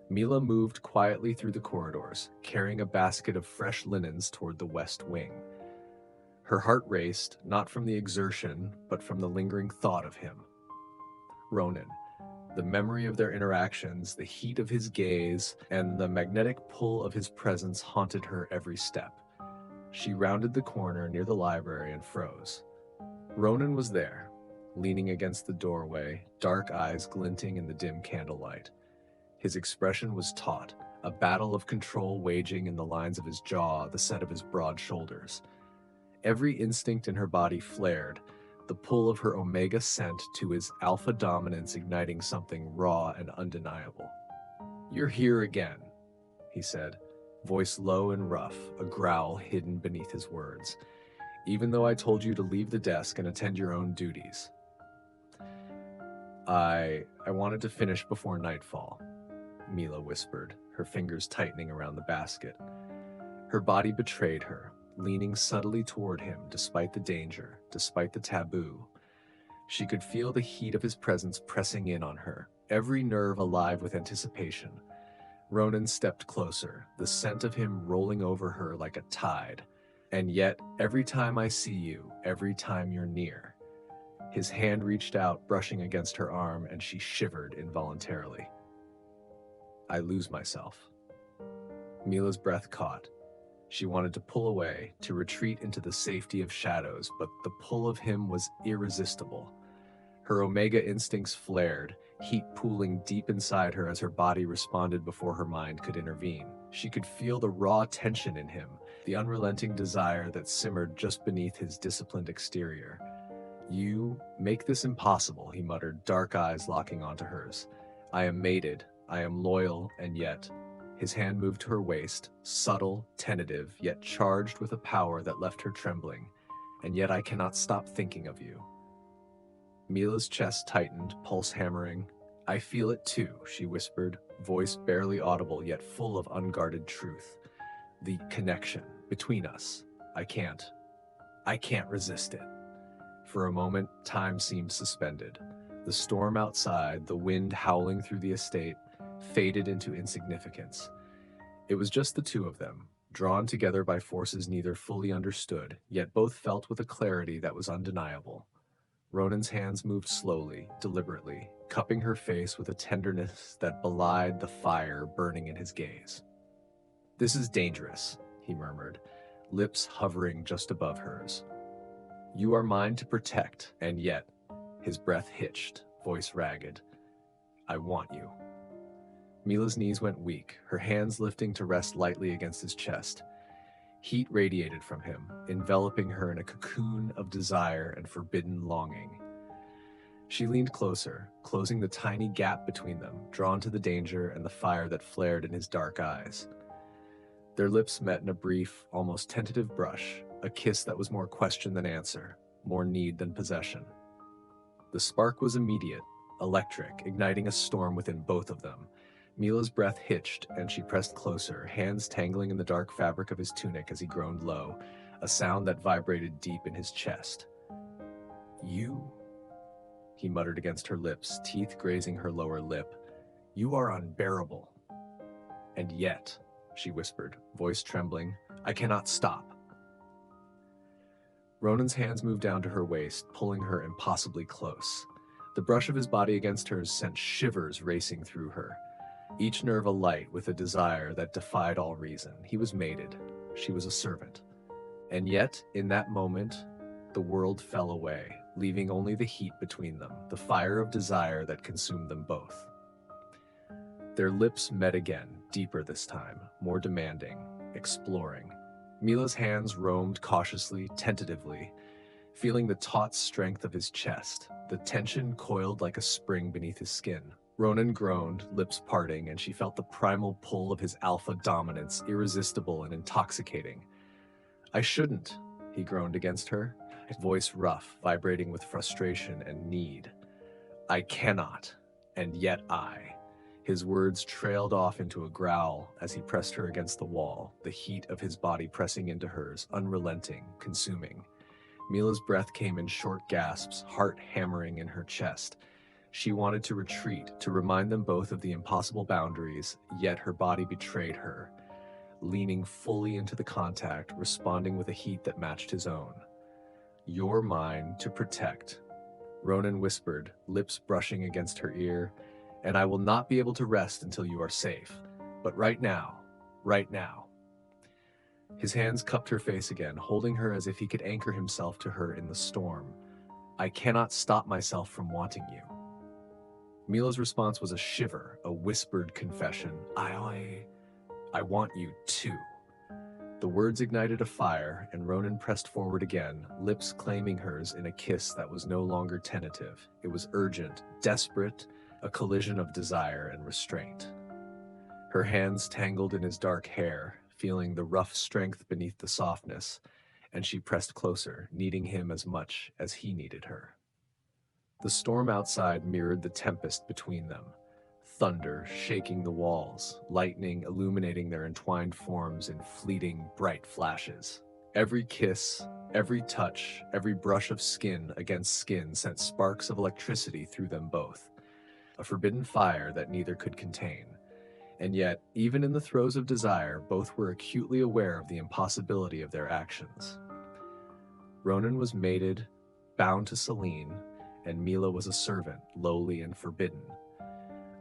Mila moved quietly through the corridors, carrying a basket of fresh linens toward the west wing. Her heart raced, not from the exertion, but from the lingering thought of him. Ronan. The memory of their interactions, the heat of his gaze, and the magnetic pull of his presence haunted her every step. She rounded the corner near the library and froze. Ronan was there, leaning against the doorway, dark eyes glinting in the dim candlelight. His expression was taut, a battle of control waging in the lines of his jaw, the set of his broad shoulders. Every instinct in her body flared, the pull of her omega scent to his alpha dominance igniting something raw and undeniable. You're here again, he said, voice low and rough, a growl hidden beneath his words. Even though I told you to leave the desk and attend your own duties. I wanted to finish before nightfall, Mila whispered, her fingers tightening around the basket. Her body betrayed her, leaning subtly toward him despite the danger, despite the taboo. She could feel the heat of his presence pressing in on her, every nerve alive with anticipation. Ronan stepped closer, the scent of him rolling over her like a tide. And yet, every time I see you, every time you're near. His hand reached out, brushing against her arm, and she shivered involuntarily. I lose myself. Mila's breath caught. She wanted to pull away, to retreat into the safety of shadows, but the pull of him was irresistible. Her omega instincts flared, heat pooling deep inside her as her body responded before her mind could intervene. She could feel the raw tension in him, the unrelenting desire that simmered just beneath his disciplined exterior. You make this impossible, he muttered, dark eyes locking onto hers. I am mated, I am loyal, and yet... His hand moved to her waist, subtle, tentative, yet charged with a power that left her trembling. And yet I cannot stop thinking of you. Mila's chest tightened, pulse hammering. I feel it too, she whispered, voice barely audible yet full of unguarded truth. The connection between us. I can't resist it. For a moment, time seemed suspended. The storm outside, the wind howling through the estate, faded into insignificance. It was just the two of them, drawn together by forces neither fully understood, yet both felt with a clarity that was undeniable. Ronan's hands moved slowly, deliberately, cupping her face with a tenderness that belied the fire burning in his gaze. This is dangerous, he murmured, lips hovering just above hers. You are mine to protect, and yet, his breath hitched, voice ragged. I want you. Mila's knees went weak, her hands lifting to rest lightly against his chest. Heat radiated from him, enveloping her in a cocoon of desire and forbidden longing. She leaned closer, closing the tiny gap between them, drawn to the danger and the fire that flared in his dark eyes. Their lips met in a brief, almost tentative brush, a kiss that was more question than answer, more need than possession. The spark was immediate, electric, igniting a storm within both of them. Mila's breath hitched, and she pressed closer, hands tangling in the dark fabric of his tunic as he groaned low, a sound that vibrated deep in his chest. "You," he muttered against her lips, teeth grazing her lower lip. "You are unbearable." "And yet," she whispered, voice trembling, "I cannot stop." Ronan's hands moved down to her waist, pulling her impossibly close. The brush of his body against hers sent shivers racing through her, each nerve alight with a desire that defied all reason. He was mated. She was a servant. And yet, in that moment, the world fell away, leaving only the heat between them, the fire of desire that consumed them both. Their lips met again, deeper this time, more demanding, exploring. Mila's hands roamed cautiously, tentatively, feeling the taut strength of his chest. The tension coiled like a spring beneath his skin. Ronan groaned, lips parting, and she felt the primal pull of his alpha dominance, irresistible and intoxicating. "I shouldn't," he groaned against her, voice rough, vibrating with frustration and need. "I cannot, and yet I." His words trailed off into a growl as he pressed her against the wall, the heat of his body pressing into hers, unrelenting, consuming. Mila's breath came in short gasps, heart hammering in her chest. She wanted to retreat, to remind them both of the impossible boundaries, yet her body betrayed her, leaning fully into the contact, responding with a heat that matched his own. "You're mine to protect," Ronan whispered, lips brushing against her ear, "and I will not be able to rest until you are safe. But right now. His hands cupped her face again, holding her as if he could anchor himself to her in the storm. "I cannot stop myself from wanting you." Mila's response was a shiver, a whispered confession. I want you too." The words ignited a fire, and Ronan pressed forward again, lips claiming hers in a kiss that was no longer tentative. It was urgent, desperate, a collision of desire and restraint. Her hands tangled in his dark hair, feeling the rough strength beneath the softness, and she pressed closer, needing him as much as he needed her. The storm outside mirrored the tempest between them. Thunder shaking the walls, lightning illuminating their entwined forms in fleeting, bright flashes. Every kiss, every touch, every brush of skin against skin sent sparks of electricity through them both, a forbidden fire that neither could contain. And yet, even in the throes of desire, both were acutely aware of the impossibility of their actions. Ronan was mated, bound to Celine, and Mila was a servant, lowly and forbidden.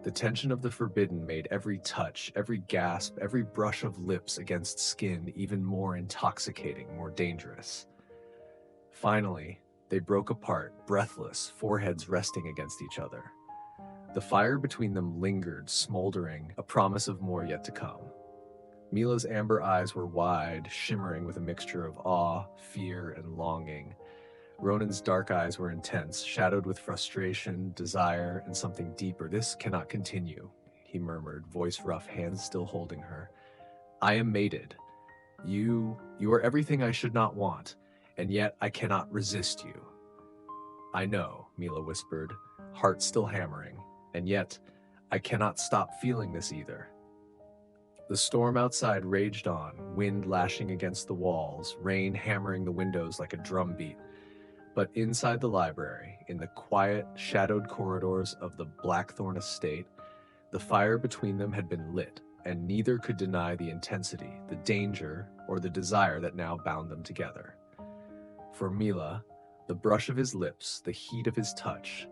The tension of the forbidden made every touch, every gasp, every brush of lips against skin even more intoxicating, more dangerous. Finally, they broke apart, breathless, foreheads resting against each other. The fire between them lingered, smoldering, a promise of more yet to come. Mila's amber eyes were wide, shimmering with a mixture of awe, fear, and longing. Ronan's dark eyes were intense, shadowed with frustration, desire, and something deeper. "This cannot continue," he murmured, voice rough, hands still holding her. "I am mated. You are everything I should not want, and yet I cannot resist you." "I know," Mila whispered, heart still hammering, "and yet I cannot stop feeling this either." The storm outside raged on, wind lashing against the walls, rain hammering the windows like a drumbeat. But inside the library, in the quiet, shadowed corridors of the Blackthorn estate, the fire between them had been lit, and neither could deny the intensity, the danger, or the desire that now bound them together. For Mila, the brush of his lips, the heat of his touch,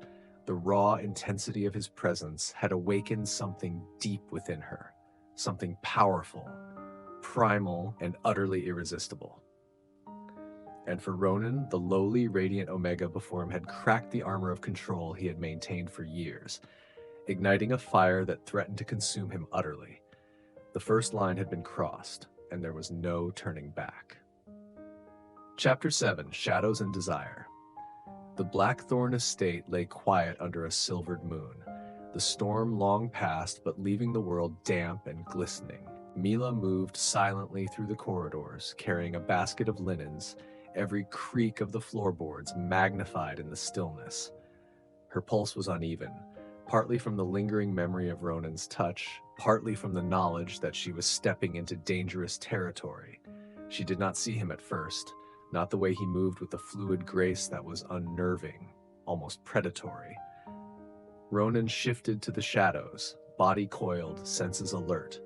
the raw intensity of his presence had awakened something deep within her, something powerful, primal, and utterly irresistible. And for Ronan, the lowly, radiant Omega before him had cracked the armor of control he had maintained for years, igniting a fire that threatened to consume him utterly. The first line had been crossed, and there was no turning back. Chapter 7: Shadows and Desire. The Blackthorn estate lay quiet under a silvered moon, the storm long past but leaving the world damp and glistening. Mila moved silently through the corridors, carrying a basket of linens, every creak of the floorboards magnified in the stillness. Her pulse was uneven, partly from the lingering memory of Ronan's touch, partly from the knowledge that she was stepping into dangerous territory. She did not see him at first, not the way he moved with a fluid grace that was unnerving, almost predatory. Ronan shifted to the shadows, body coiled, senses alert.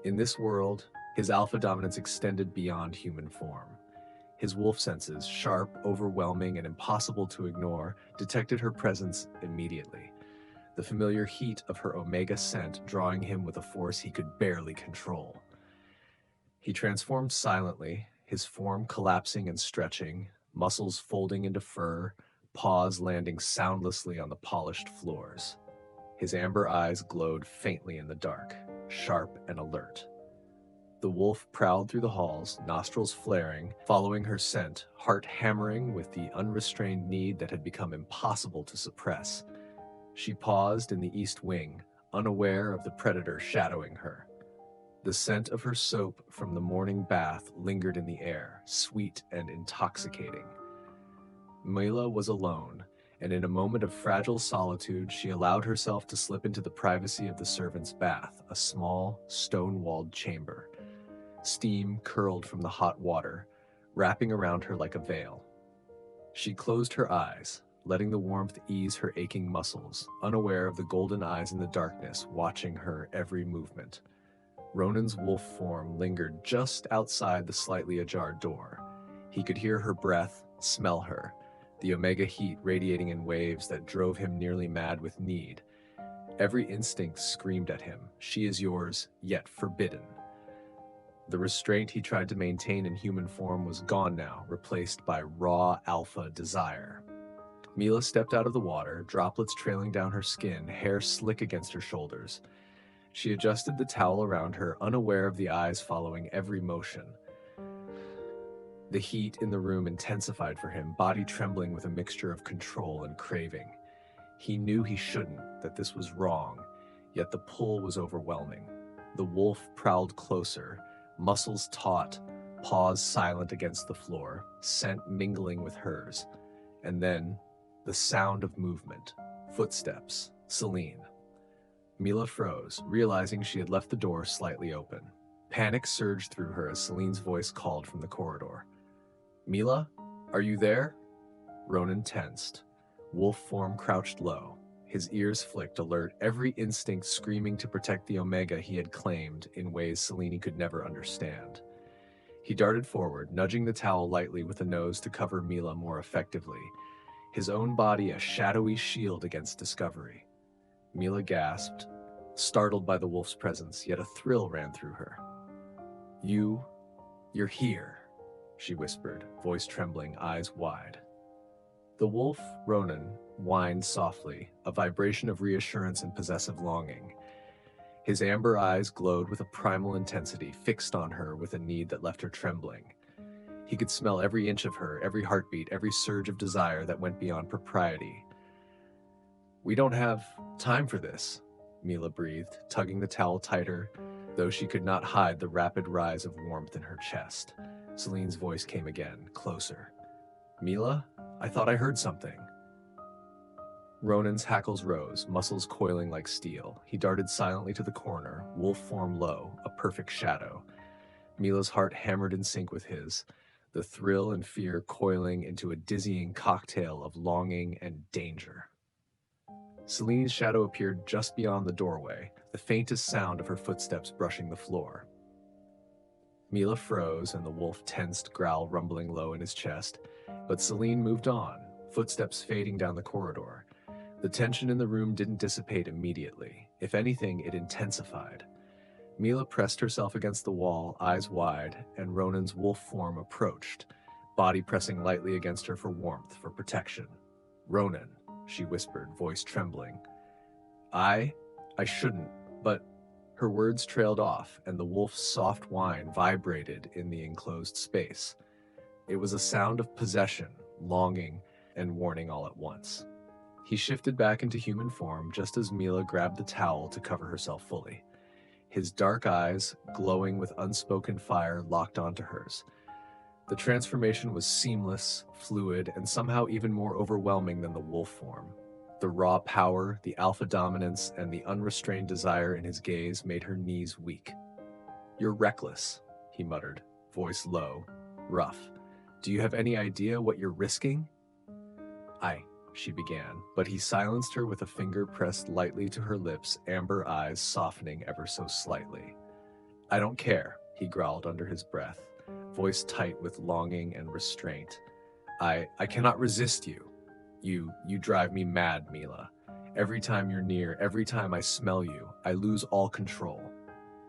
In this world, his alpha dominance extended beyond human form. His wolf senses, sharp, overwhelming, and impossible to ignore, detected her presence immediately. The familiar heat of her omega scent drawing him with a force he could barely control. He transformed silently, his form collapsing and stretching, muscles folding into fur, paws landing soundlessly on the polished floors. His amber eyes glowed faintly in the dark, sharp and alert. The wolf prowled through the halls, nostrils flaring, following her scent, heart hammering with the unrestrained need that had become impossible to suppress. She paused in the east wing, unaware of the predator shadowing her. The scent of her soap from the morning bath lingered in the air, sweet and intoxicating. Mila was alone, and in a moment of fragile solitude, she allowed herself to slip into the privacy of the servant's bath, a small, stone-walled chamber. Steam curled from the hot water, wrapping around her like a veil. She closed her eyes, letting the warmth ease her aching muscles, unaware of the golden eyes in the darkness watching her every movement. Ronan's wolf form lingered just outside the slightly ajar door. He could hear her breath, smell her, the omega heat radiating in waves that drove him nearly mad with need. Every instinct screamed at him, "She is yours, yet forbidden." The restraint he tried to maintain in human form was gone now, replaced by raw alpha desire. Mila stepped out of the water, droplets trailing down her skin, hair slick against her shoulders. She adjusted the towel around her, unaware of the eyes following every motion. The heat in the room intensified for him, body trembling with a mixture of control and craving. He knew he shouldn't, that this was wrong, yet the pull was overwhelming. The wolf prowled closer, muscles taut, paws silent against the floor, scent mingling with hers. And then, the sound of movement. Footsteps. Celine. Mila froze, realizing she had left the door slightly open. Panic surged through her as Celine's voice called from the corridor. "Mila, are you there?" Ronan tensed. Wolf form crouched low. His ears flicked, alert, every instinct screaming to protect the omega he had claimed in ways Celine could never understand. He darted forward, nudging the towel lightly with a nose to cover Mila more effectively, his own body a shadowy shield against discovery. Mila gasped, startled by the wolf's presence, yet a thrill ran through her. You're here," she whispered, voice trembling, eyes wide. The wolf, Ronan, whined softly, a vibration of reassurance and possessive longing. His amber eyes glowed with a primal intensity, fixed on her with a need that left her trembling. He could smell every inch of her, every heartbeat, every surge of desire that went beyond propriety. "We don't have time for this," Mila breathed, tugging the towel tighter, though she could not hide the rapid rise of warmth in her chest. Celine's voice came again, closer. "Mila, I thought I heard something." Ronan's hackles rose, muscles coiling like steel. He darted silently to the corner, wolf form low, a perfect shadow. Mila's heart hammered in sync with his, the thrill and fear coiling into a dizzying cocktail of longing and danger. Celine's shadow appeared just beyond the doorway, the faintest sound of her footsteps brushing the floor. Mila froze and the wolf tensed, growl rumbling low in his chest, but Celine moved on, footsteps fading down the corridor. The tension in the room didn't dissipate immediately. If anything, it intensified. Mila pressed herself against the wall, eyes wide, and Ronan's wolf form approached, body pressing lightly against her for warmth, for protection. "Ronan," she whispered, voice trembling. I shouldn't, but..." Her words trailed off, and the wolf's soft whine vibrated in the enclosed space. It was a sound of possession, longing, and warning all at once. He shifted back into human form just as Mila grabbed the towel to cover herself fully. His dark eyes, glowing with unspoken fire, locked onto hers. The transformation was seamless, fluid, and somehow even more overwhelming than the wolf form. The raw power, the alpha dominance, and the unrestrained desire in his gaze made her knees weak. "You're reckless," he muttered, voice low, rough. "Do you have any idea what you're risking?" She began, but he silenced her with a finger pressed lightly to her lips, amber eyes softening ever so slightly. "I don't care," he growled under his breath, voice tight with longing and restraint. I cannot resist you. You drive me mad, Mila. Every time you're near, every time I smell you, I lose all control."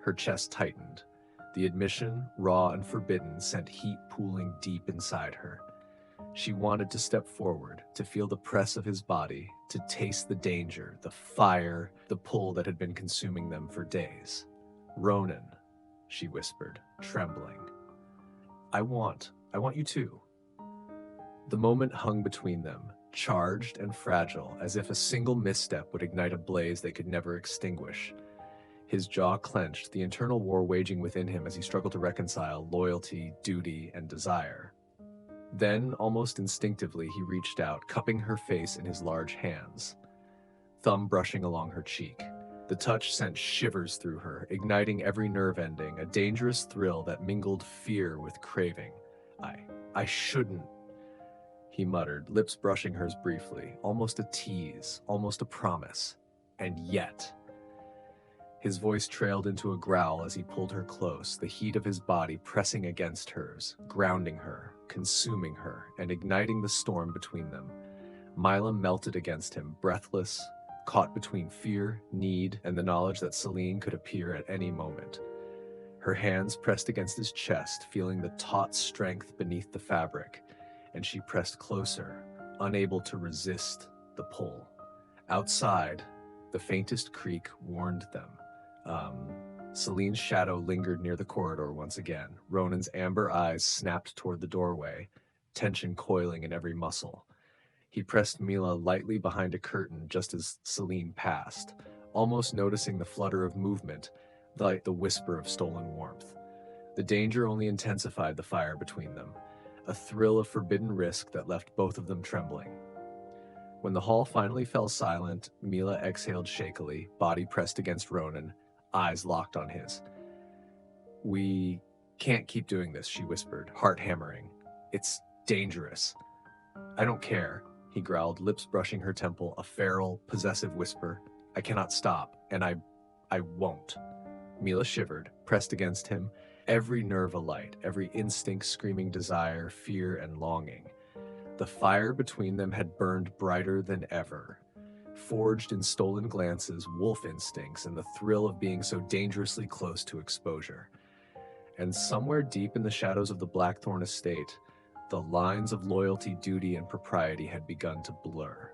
Her chest tightened. The admission, raw and forbidden, sent heat pooling deep inside her. She wanted to step forward, to feel the press of his body, to taste the danger, the fire, the pull that had been consuming them for days. "Ronan," she whispered, trembling. I want you too." The moment hung between them, charged and fragile, as if a single misstep would ignite a blaze they could never extinguish. His jaw clenched, the internal war waging within him as he struggled to reconcile loyalty, duty, and desire. Then, almost instinctively, he reached out, cupping her face in his large hands, thumb brushing along her cheek. The touch sent shivers through her, igniting every nerve ending, a dangerous thrill that mingled fear with craving. I shouldn't," he muttered, lips brushing hers briefly, almost a tease, almost a promise. "And yet..." His voice trailed into a growl as he pulled her close, the heat of his body pressing against hers, grounding her, consuming her, and igniting the storm between them. Mila melted against him, breathless, caught between fear, need, and the knowledge that Celine could appear at any moment. Her hands pressed against his chest, feeling the taut strength beneath the fabric, and she pressed closer, unable to resist the pull. Outside, the faintest creak warned them. Celine's shadow lingered near the corridor once again. Ronan's amber eyes snapped toward the doorway, tension coiling in every muscle. He pressed Mila lightly behind a curtain just as Celine passed, almost noticing the flutter of movement, like the whisper of stolen warmth. The danger only intensified the fire between them, a thrill of forbidden risk that left both of them trembling. When the hall finally fell silent, Mila exhaled shakily, body pressed against Ronan, eyes locked on his. "We can't keep doing this," she whispered, heart hammering. "It's dangerous." "I don't care," he growled, lips brushing her temple, a feral, possessive whisper. "I cannot stop, and I won't." Mila shivered, pressed against him, every nerve alight, every instinct screaming desire, fear, and longing. The fire between them had burned brighter than ever, forged in stolen glances, wolf instincts, and the thrill of being so dangerously close to exposure. And somewhere deep in the shadows of the Blackthorn estate, the lines of loyalty, duty, and propriety had begun to blur.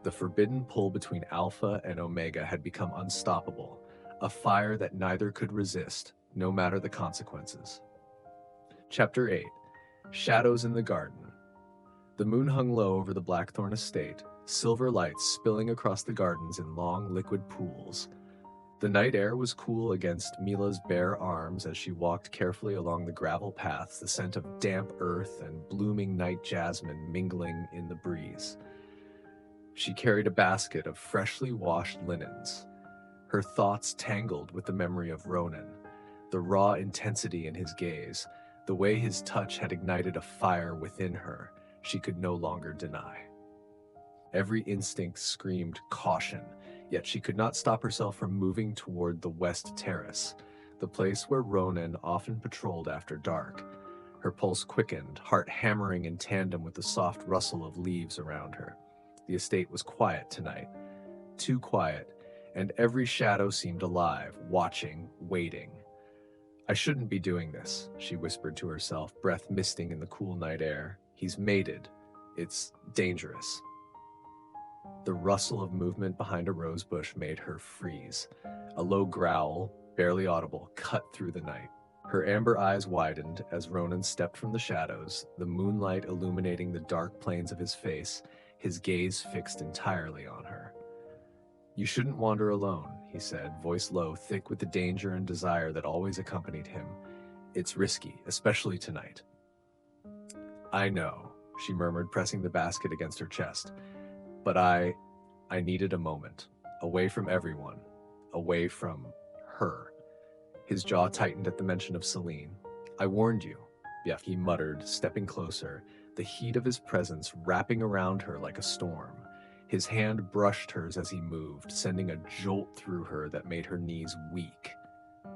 The forbidden pull between Alpha and Omega had become unstoppable, a fire that neither could resist, no matter the consequences. Chapter 8. Shadows in the Garden. The moon hung low over the Blackthorn estate, silver lights spilling across the gardens in long, liquid pools. The night air was cool against Mila's bare arms as she walked carefully along the gravel paths, the scent of damp earth and blooming night jasmine mingling in the breeze. She carried a basket of freshly washed linens, her thoughts tangled with the memory of Ronan, the raw intensity in his gaze, the way his touch had ignited a fire within her she could no longer deny. Every instinct screamed caution, yet she could not stop herself from moving toward the West Terrace, the place where Ronan often patrolled after dark. Her pulse quickened, heart hammering in tandem with the soft rustle of leaves around her. The estate was quiet tonight, too quiet, and every shadow seemed alive, watching, waiting. "I shouldn't be doing this," she whispered to herself, breath misting in the cool night air. "He's mated. It's dangerous." The rustle of movement behind a rosebush made her freeze. A low growl, barely audible, cut through the night. Her amber eyes widened as Ronan stepped from the shadows, the moonlight illuminating the dark planes of his face, his gaze fixed entirely on her. "You shouldn't wander alone," he said, voice low, thick with the danger and desire that always accompanied him. "It's risky, especially tonight." "I know," she murmured, pressing the basket against her chest. But I needed a moment, away from everyone, away from her. His jaw tightened at the mention of Celine. I warned you. Yeah, he muttered, stepping closer, the heat of his presence wrapping around her like a storm. His hand brushed hers as he moved, sending a jolt through her that made her knees weak.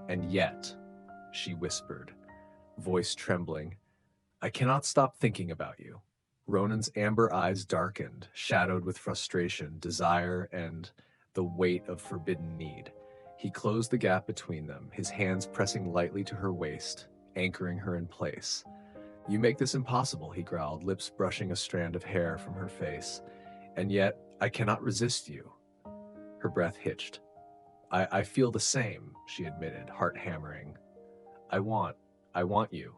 And yet, she whispered, voice trembling, I cannot stop thinking about you. Ronan's amber eyes darkened, shadowed with frustration, desire, and the weight of forbidden need. He closed the gap between them, his hands pressing lightly to her waist, anchoring her in place. You make this impossible, he growled, lips brushing a strand of hair from her face. And yet, I cannot resist you. Her breath hitched. I feel the same, she admitted, heart hammering. I want you.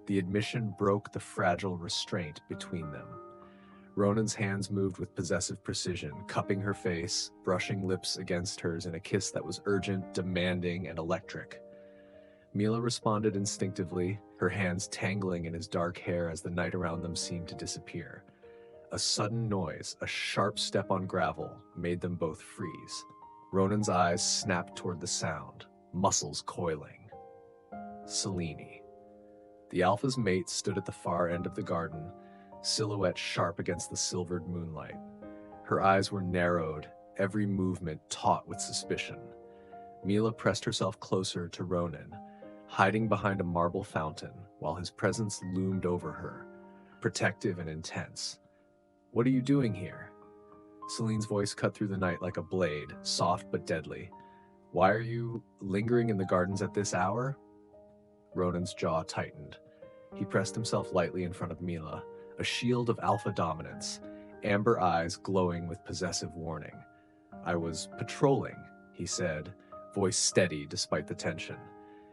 The admission broke the fragile restraint between them. Ronan's hands moved with possessive precision, cupping her face, brushing lips against hers in a kiss that was urgent, demanding, and electric. Mila responded instinctively, her hands tangling in his dark hair as the night around them seemed to disappear. A sudden noise, a sharp step on gravel, made them both freeze. Ronan's eyes snapped toward the sound, muscles coiling. Celine. The alpha's mate stood at the far end of the garden, silhouette sharp against the silvered moonlight. Her eyes were narrowed, every movement taut with suspicion. Mila pressed herself closer to Ronan, hiding behind a marble fountain while his presence loomed over her, protective and intense. What are you doing here? Celine's voice cut through the night like a blade, soft but deadly. Why are you lingering in the gardens at this hour? Ronan's jaw tightened. He pressed himself lightly in front of Mila, a shield of alpha dominance, amber eyes glowing with possessive warning. I was patrolling, he said, voice steady despite the tension,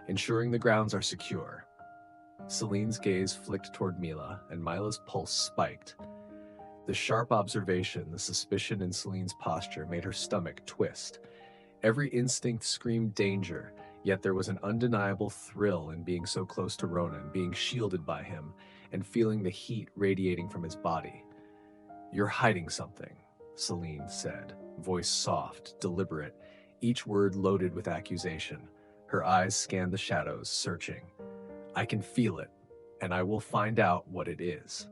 ensuring the grounds are secure. Celine's gaze flicked toward Mila, and Mila's pulse spiked. The sharp observation, the suspicion in Celine's posture made her stomach twist. Every instinct screamed danger, yet there was an undeniable thrill in being so close to Ronan, being shielded by him, and feeling the heat radiating from his body. You're hiding something, Celine said, voice soft, deliberate, each word loaded with accusation. Her eyes scanned the shadows, searching. I can feel it, and I will find out what it is.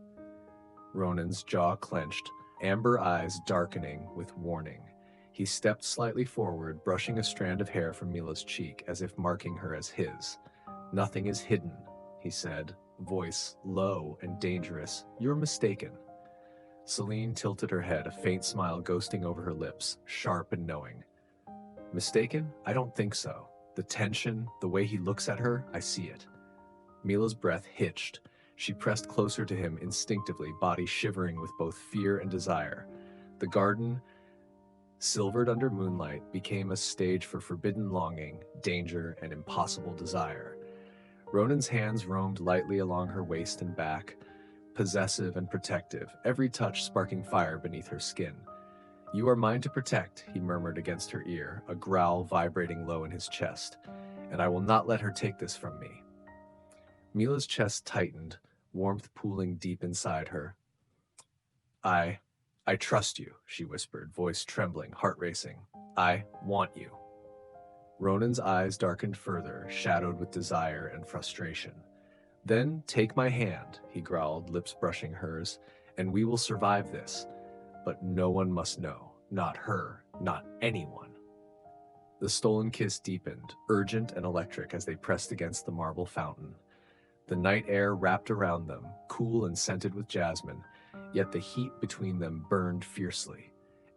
Ronan's jaw clenched, amber eyes darkening with warning. He stepped slightly forward, brushing a strand of hair from Mila's cheek as if marking her as his. Nothing is hidden, he said, voice low and dangerous. You're mistaken. Celine tilted her head, a faint smile ghosting over her lips, sharp and knowing. Mistaken? I don't think so. The tension, the way he looks at her, I see it. Mila's breath hitched. She pressed closer to him instinctively, body shivering with both fear and desire. The garden, silvered under moonlight, became a stage for forbidden longing, danger, and impossible desire. Ronan's hands roamed lightly along her waist and back, possessive and protective, every touch sparking fire beneath her skin. You are mine to protect, he murmured against her ear, a growl vibrating low in his chest, and I will not let her take this from me. Mila's chest tightened, warmth pooling deep inside her. I trust you, she whispered, voice trembling, heart racing. I want you. Ronan's eyes darkened further, shadowed with desire and frustration. Then take my hand, he growled, lips brushing hers, and we will survive this. But no one must know, not her, not anyone. The stolen kiss deepened, urgent and electric as they pressed against the marble fountain. The night air wrapped around them, cool and scented with jasmine, yet the heat between them burned fiercely.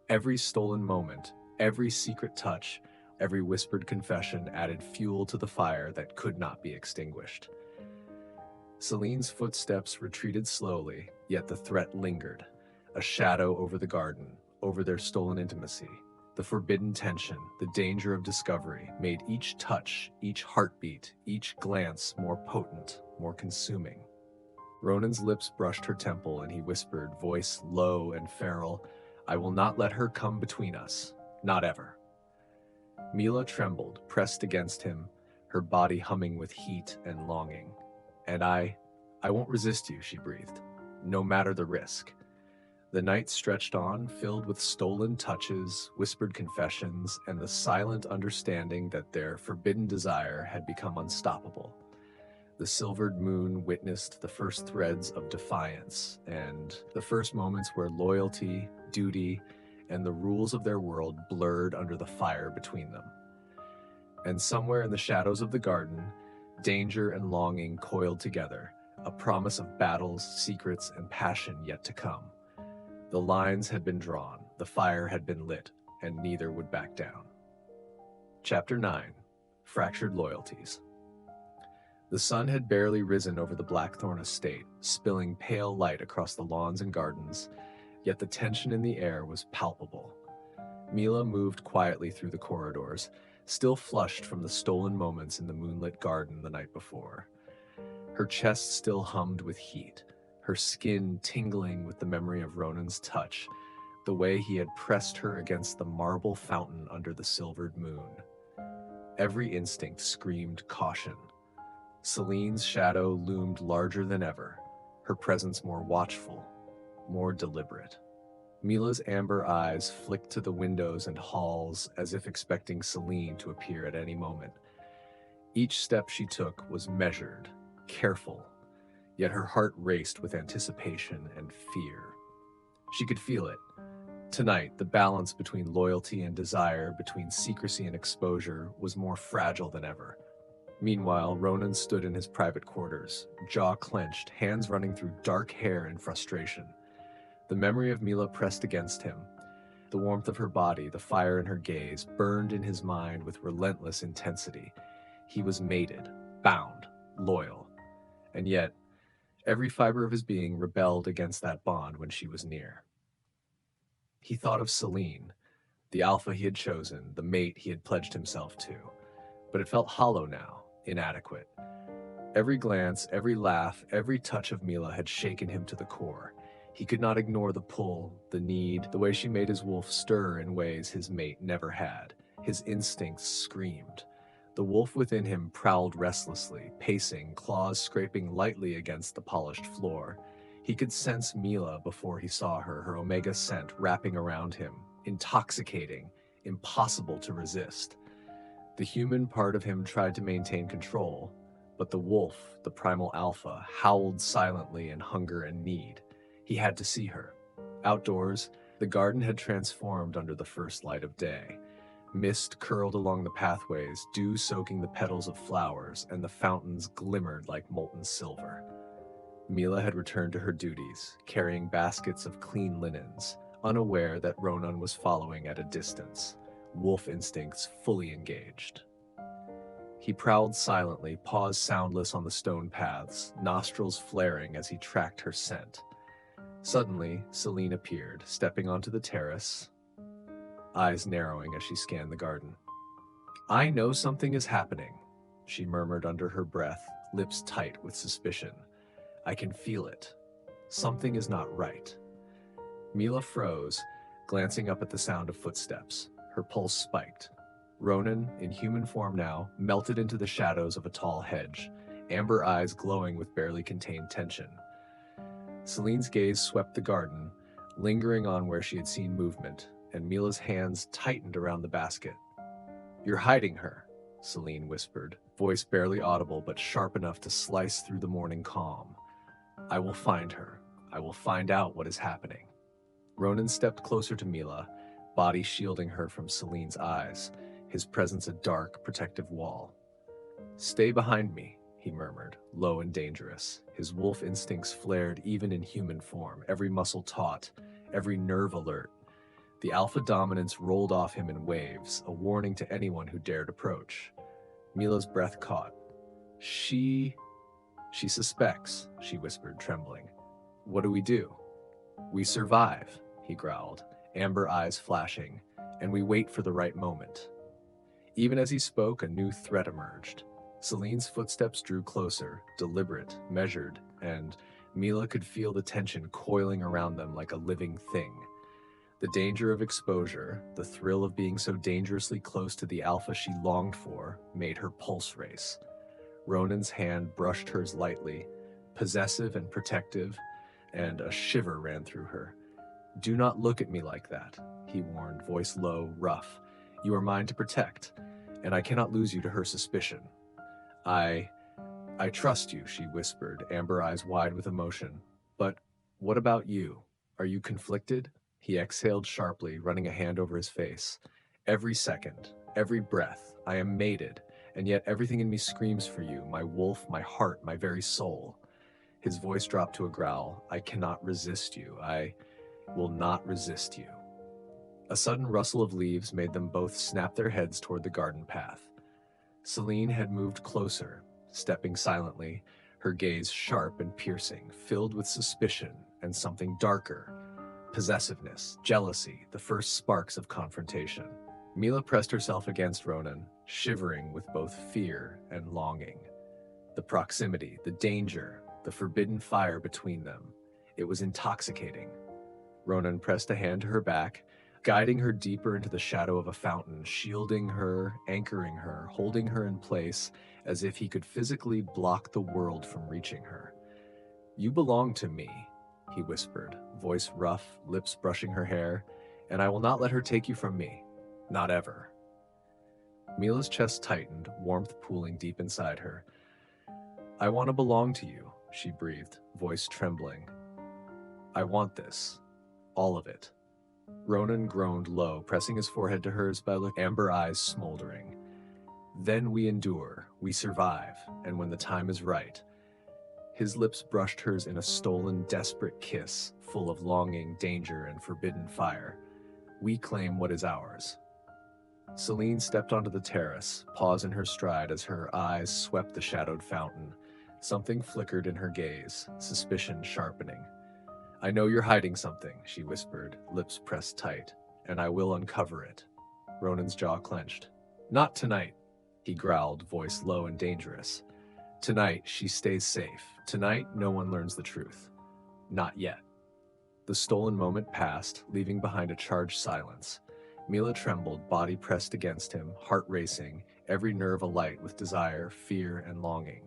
Every stolen moment, every secret touch, every whispered confession added fuel to the fire that could not be extinguished. Celine's footsteps retreated slowly, yet the threat lingered, a shadow over the garden, over their stolen intimacy. The forbidden tension, the danger of discovery, made each touch, each heartbeat, each glance more potent, more consuming. Ronan's lips brushed her temple and he whispered, voice low and feral, I will not let her come between us, not ever. Mila trembled, pressed against him, her body humming with heat and longing. And I won't resist you, she breathed, no matter the risk. The night stretched on, filled with stolen touches, whispered confessions, and the silent understanding that their forbidden desire had become unstoppable. The silvered moon witnessed the first threads of defiance and the first moments where loyalty, duty, and the rules of their world blurred under the fire between them. And somewhere in the shadows of the garden, danger and longing coiled together, a promise of battles, secrets, and passion yet to come. The lines had been drawn, the fire had been lit, and neither would back down. Chapter 9: Fractured Loyalties. The sun had barely risen over the Blackthorn estate, spilling pale light across the lawns and gardens, yet the tension in the air was palpable. Mila moved quietly through the corridors, still flushed from the stolen moments in the moonlit garden the night before. Her chest still hummed with heat, her skin tingling with the memory of Ronan's touch, the way he had pressed her against the marble fountain under the silvered moon. Every instinct screamed caution. Celine's shadow loomed larger than ever, her presence more watchful, more deliberate. Mila's amber eyes flicked to the windows and halls as if expecting Celine to appear at any moment. Each step she took was measured, careful, yet her heart raced with anticipation and fear. She could feel it. Tonight, the balance between loyalty and desire, between secrecy and exposure, was more fragile than ever. Meanwhile, Ronan stood in his private quarters, jaw clenched, hands running through dark hair in frustration. The memory of Mila pressed against him. The warmth of her body, the fire in her gaze, burned in his mind with relentless intensity. He was mated, bound, loyal. And yet, every fiber of his being rebelled against that bond when she was near. He thought of Celine, the alpha he had chosen, the mate he had pledged himself to. But it felt hollow now, inadequate. Every glance, every laugh, every touch of Mila had shaken him to the core. He could not ignore the pull, the need, the way she made his wolf stir in ways his mate never had. His instincts screamed. The wolf within him prowled restlessly, pacing, claws scraping lightly against the polished floor. He could sense Mila before he saw her, her omega scent wrapping around him, intoxicating, impossible to resist. The human part of him tried to maintain control, but the wolf, the primal alpha, howled silently in hunger and need. He had to see her. Outdoors, the garden had transformed under the first light of day. Mist curled along the pathways, dew soaking the petals of flowers, and the fountains glimmered like molten silver. Mila had returned to her duties, carrying baskets of clean linens, unaware that Ronan was following at a distance, wolf instincts fully engaged. He prowled silently, paws soundless on the stone paths, nostrils flaring as he tracked her scent. Suddenly, Celine appeared, stepping onto the terrace, eyes narrowing as she scanned the garden. "I know something is happening," she murmured under her breath, lips tight with suspicion. "I can feel it. Something is not right." Mila froze, glancing up at the sound of footsteps. Her pulse spiked. Ronan, in human form now, melted into the shadows of a tall hedge, amber eyes glowing with barely contained tension. Celine's gaze swept the garden, lingering on where she had seen movement, and Mila's hands tightened around the basket. "You're hiding her," Celine whispered, voice barely audible but sharp enough to slice through the morning calm. "I will find her. I will find out what is happening." Ronan stepped closer to Mila, body shielding her from Celine's eyes, his presence a dark, protective wall. "Stay behind me," he murmured, low and dangerous. His wolf instincts flared even in human form, every muscle taut, every nerve alert. The alpha dominance rolled off him in waves, a warning to anyone who dared approach. Mila's breath caught. She suspects," she whispered, trembling. "What do we do?" "We survive," he growled, amber eyes flashing, "and we wait for the right moment." Even as he spoke, a new threat emerged. Celine's footsteps drew closer, deliberate, measured, and Mila could feel the tension coiling around them like a living thing. The danger of exposure, the thrill of being so dangerously close to the alpha she longed for, made her pulse race. Ronan's hand brushed hers lightly, possessive and protective, and a shiver ran through her. Do not look at me like that, he warned, voice low, rough. You are mine to protect, and I cannot lose you to her suspicion. I trust you, she whispered, amber eyes wide with emotion. But what about you? Are you conflicted? He exhaled sharply, running a hand over his face. Every second, every breath, I am mated, and yet everything in me screams for you, my wolf, my heart, my very soul. His voice dropped to a growl. I cannot resist you. I will not resist you. A sudden rustle of leaves made them both snap their heads toward the garden path. Celine had moved closer, stepping silently, her gaze sharp and piercing, filled with suspicion and something darker, possessiveness, jealousy, the first sparks of confrontation. Mila pressed herself against Ronan, shivering with both fear and longing. The proximity, the danger, the forbidden fire between them. It was intoxicating. Ronan pressed a hand to her back, guiding her deeper into the shadow of a fountain, shielding her, anchoring her, holding her in place as if he could physically block the world from reaching her. You belong to me, he whispered, voice rough, lips brushing her hair, and I will not let her take you from me. Not ever. Mila's chest tightened, warmth pooling deep inside her. I want to belong to you, she breathed, voice trembling. I want this. All of it. Ronan groaned low, pressing his forehead to hers by the amber eyes smoldering. Then we endure, we survive, and when the time is right. His lips brushed hers in a stolen, desperate kiss, full of longing, danger, and forbidden fire. We claim what is ours. Celine stepped onto the terrace, paused in her stride as her eyes swept the shadowed fountain. Something flickered in her gaze, suspicion sharpening. I know you're hiding something, she whispered, lips pressed tight, and I will uncover it. Ronan's jaw clenched. Not tonight, he growled, voice low and dangerous. Tonight, she stays safe. Tonight, no one learns the truth. Not yet. The stolen moment passed, leaving behind a charged silence. Mila trembled, body pressed against him, heart racing, every nerve alight with desire, fear, and longing.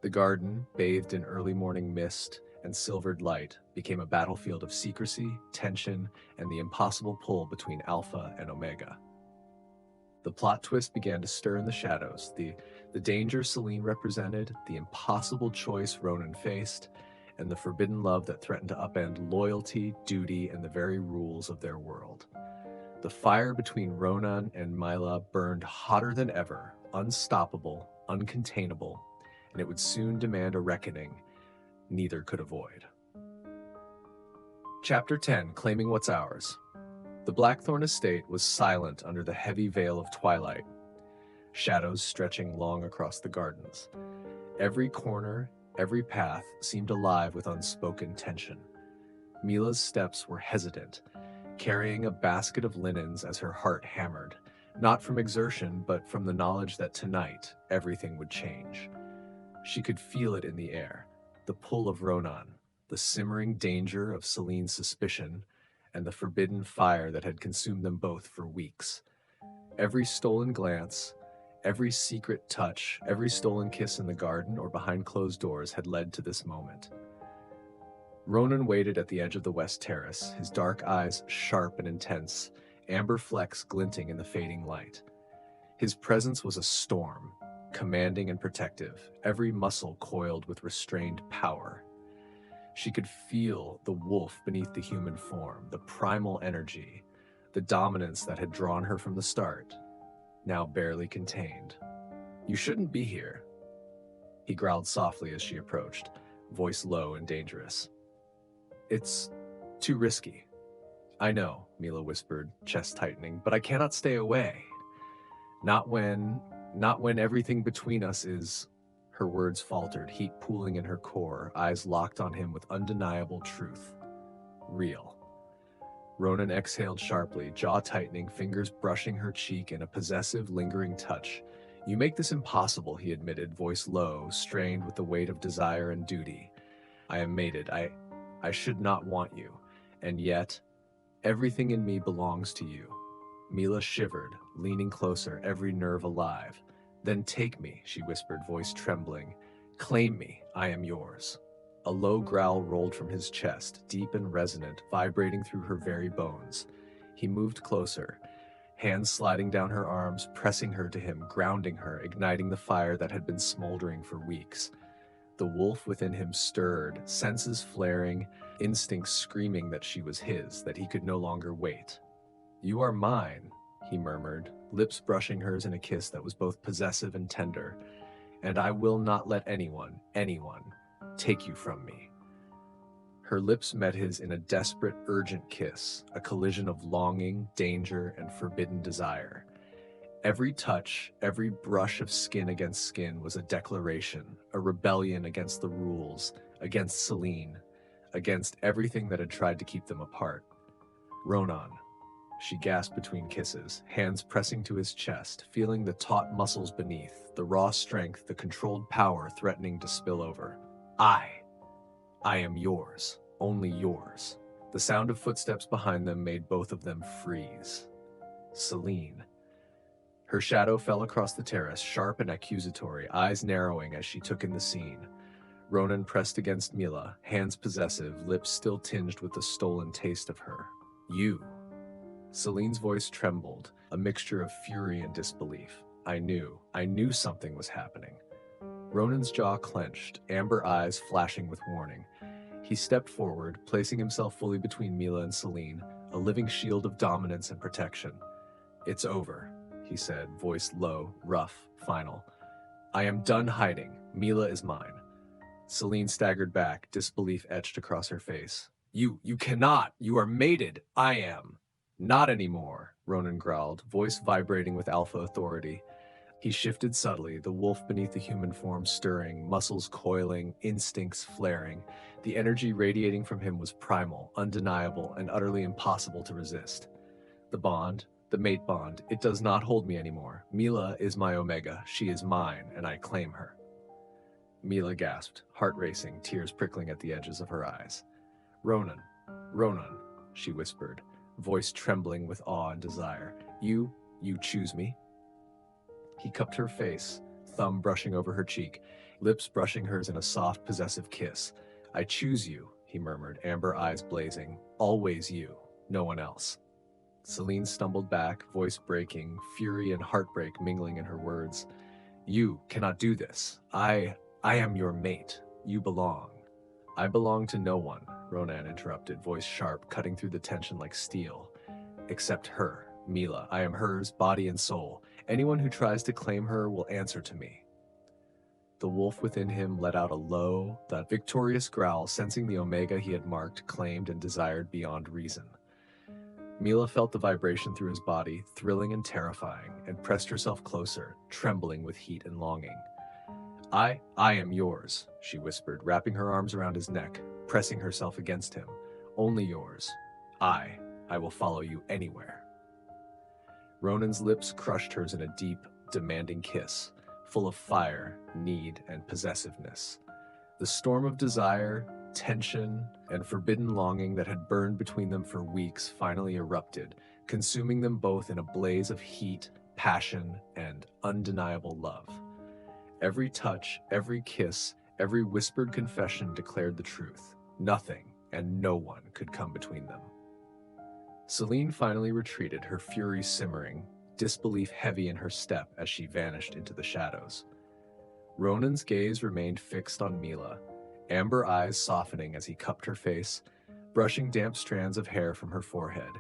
The garden, bathed in early morning mist and silvered light, became a battlefield of secrecy, tension, and the impossible pull between Alpha and Omega. The plot twist began to stir in the shadows, the danger Celine represented, the impossible choice Ronan faced, and the forbidden love that threatened to upend loyalty, duty, and the very rules of their world. The fire between Ronan and Mila burned hotter than ever, unstoppable, uncontainable, and it would soon demand a reckoning neither could avoid. Chapter 10, Claiming What's Ours. The Blackthorn estate was silent under the heavy veil of twilight, shadows stretching long across the gardens. Every corner, every path seemed alive with unspoken tension. Mila's steps were hesitant, carrying a basket of linens as her heart hammered, not from exertion, but from the knowledge that tonight everything would change. She could feel it in the air, the pull of Ronan, the simmering danger of Celine's suspicion, and the forbidden fire that had consumed them both for weeks. Every stolen glance, every secret touch, every stolen kiss in the garden or behind closed doors had led to this moment. Ronan waited at the edge of the west terrace, his dark eyes sharp and intense, amber flecks glinting in the fading light. His presence was a storm, commanding and protective, every muscle coiled with restrained power. She could feel the wolf beneath the human form, the primal energy, the dominance that had drawn her from the start, now barely contained. You shouldn't be here, he growled softly as she approached, voice low and dangerous. It's too risky. I know, Mila whispered, chest tightening, but I cannot stay away. Not when everything between us is... Her words faltered, heat pooling in her core, eyes locked on him with undeniable truth. Real. Ronan exhaled sharply, jaw tightening, fingers brushing her cheek in a possessive, lingering touch. You make this impossible, he admitted, voice low, strained with the weight of desire and duty. I am mated. I should not want you. And yet, everything in me belongs to you. Mila shivered, leaning closer, every nerve alive. Then take me, she whispered, voice trembling. Claim me, I am yours. A low growl rolled from his chest, deep and resonant, vibrating through her very bones. He moved closer, hands sliding down her arms, pressing her to him, grounding her, igniting the fire that had been smoldering for weeks. The wolf within him stirred, senses flaring, instincts screaming that she was his, that he could no longer wait. "You are mine," he murmured, lips brushing hers in a kiss that was both possessive and tender. "And I will not let anyone, take you from me." Her lips met his in a desperate, urgent kiss, a collision of longing, danger, and forbidden desire. Every touch, every brush of skin against skin was a declaration, a rebellion against the rules, against Celine, against everything that had tried to keep them apart. "Ronan," she gasped between kisses, hands pressing to his chest, feeling the taut muscles beneath, the raw strength, the controlled power threatening to spill over. I am yours, only yours." The sound of footsteps behind them made both of them freeze. Celine. Her shadow fell across the terrace, sharp and accusatory, eyes narrowing as she took in the scene. Ronan pressed against Mila, hands possessive, lips still tinged with the stolen taste of her. "You." Celine's voice trembled, a mixture of fury and disbelief. I knew something was happening." Ronan's jaw clenched, amber eyes flashing with warning. He stepped forward, placing himself fully between Mila and Celine, a living shield of dominance and protection. "It's over," he said, voice low, rough, final. "I am done hiding. Mila is mine." Celine staggered back, disbelief etched across her face. You cannot. You are mated. I am." "Not anymore," Ronan growled, voice vibrating with alpha authority. He shifted subtly, the wolf beneath the human form stirring, muscles coiling, instincts flaring. The energy radiating from him was primal, undeniable, and utterly impossible to resist. "The bond, the mate bond, it does not hold me anymore. Mila is my omega, she is mine, and I claim her." Mila gasped, heart racing, tears prickling at the edges of her eyes. Ronan, she whispered, voice trembling with awe and desire. You choose me?" He cupped her face, thumb brushing over her cheek, lips brushing hers in a soft, possessive kiss. "I choose you," he murmured, amber eyes blazing. "Always you, no one else." Celine stumbled back, voice breaking, fury and heartbreak mingling in her words. "You cannot do this. I am your mate. You belong." "I belong to no one," Ronan interrupted, voice sharp, cutting through the tension like steel. "Except her, Mila. I am hers, body and soul. Anyone who tries to claim her will answer to me." The wolf within him let out a low, that victorious growl, sensing the omega he had marked, claimed, and desired beyond reason. Mila felt the vibration through his body, thrilling and terrifying, and pressed herself closer, trembling with heat and longing. I am yours," she whispered, wrapping her arms around his neck, pressing herself against him. "Only yours. I will follow you anywhere." Ronan's lips crushed hers in a deep, demanding kiss, full of fire, need, and possessiveness. The storm of desire, tension, and forbidden longing that had burned between them for weeks finally erupted, consuming them both in a blaze of heat, passion, and undeniable love. Every touch, every kiss, every whispered confession declared the truth. Nothing and no one could come between them. Celine finally retreated, her fury simmering, disbelief heavy in her step as she vanished into the shadows. Ronan's gaze remained fixed on Mila, amber eyes softening as he cupped her face, brushing damp strands of hair from her forehead.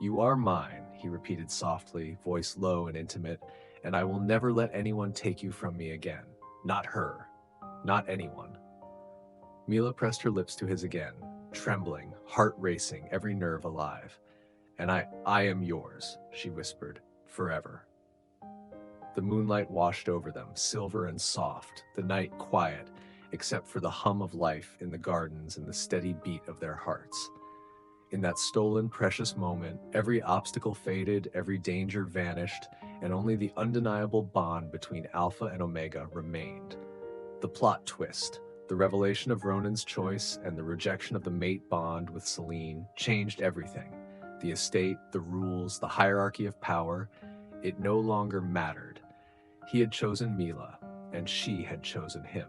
"You are mine," he repeated softly, voice low and intimate, "and I will never let anyone take you from me again. Not her. Not anyone." Mila pressed her lips to his again, trembling, heart racing, every nerve alive. "And I am yours," she whispered, "forever." The moonlight washed over them, silver and soft, the night quiet, except for the hum of life in the gardens and the steady beat of their hearts. In that stolen, precious moment, every obstacle faded, every danger vanished, and only the undeniable bond between Alpha and Omega remained. The plot twist, the revelation of Ronan's choice, and the rejection of the mate bond with Celine changed everything. The estate, the rules, the hierarchy of power, it no longer mattered. He had chosen Mila, and she had chosen him.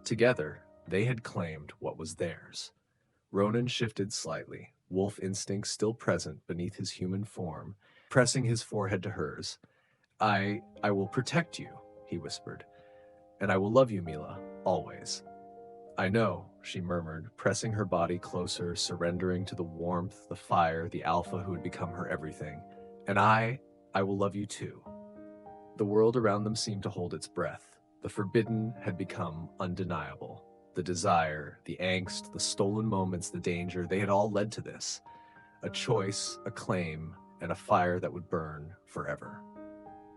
Together, They had claimed what was theirs. Ronan shifted slightly, wolf instinct still present beneath his human form, pressing his forehead to hers. I will protect you, he whispered, and I will love you, Mila, always. I know, she murmured, pressing her body closer, surrendering to the warmth, the fire, the alpha who had become her everything. And I will love you too. The world around them seemed to hold its breath. The forbidden had become undeniable. The desire, the angst, the stolen moments, the danger, they had all led to this. A choice, a claim, and a fire that would burn forever.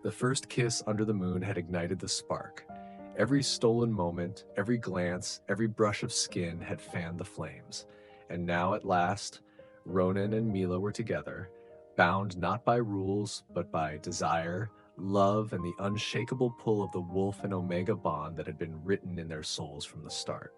The first kiss under the moon had ignited the spark. Every stolen moment, every glance, every brush of skin had fanned the flames. And now at last, Ronan and Mila were together, bound not by rules, but by desire, love, and the unshakable pull of the wolf and omega bond that had been written in their souls from the start.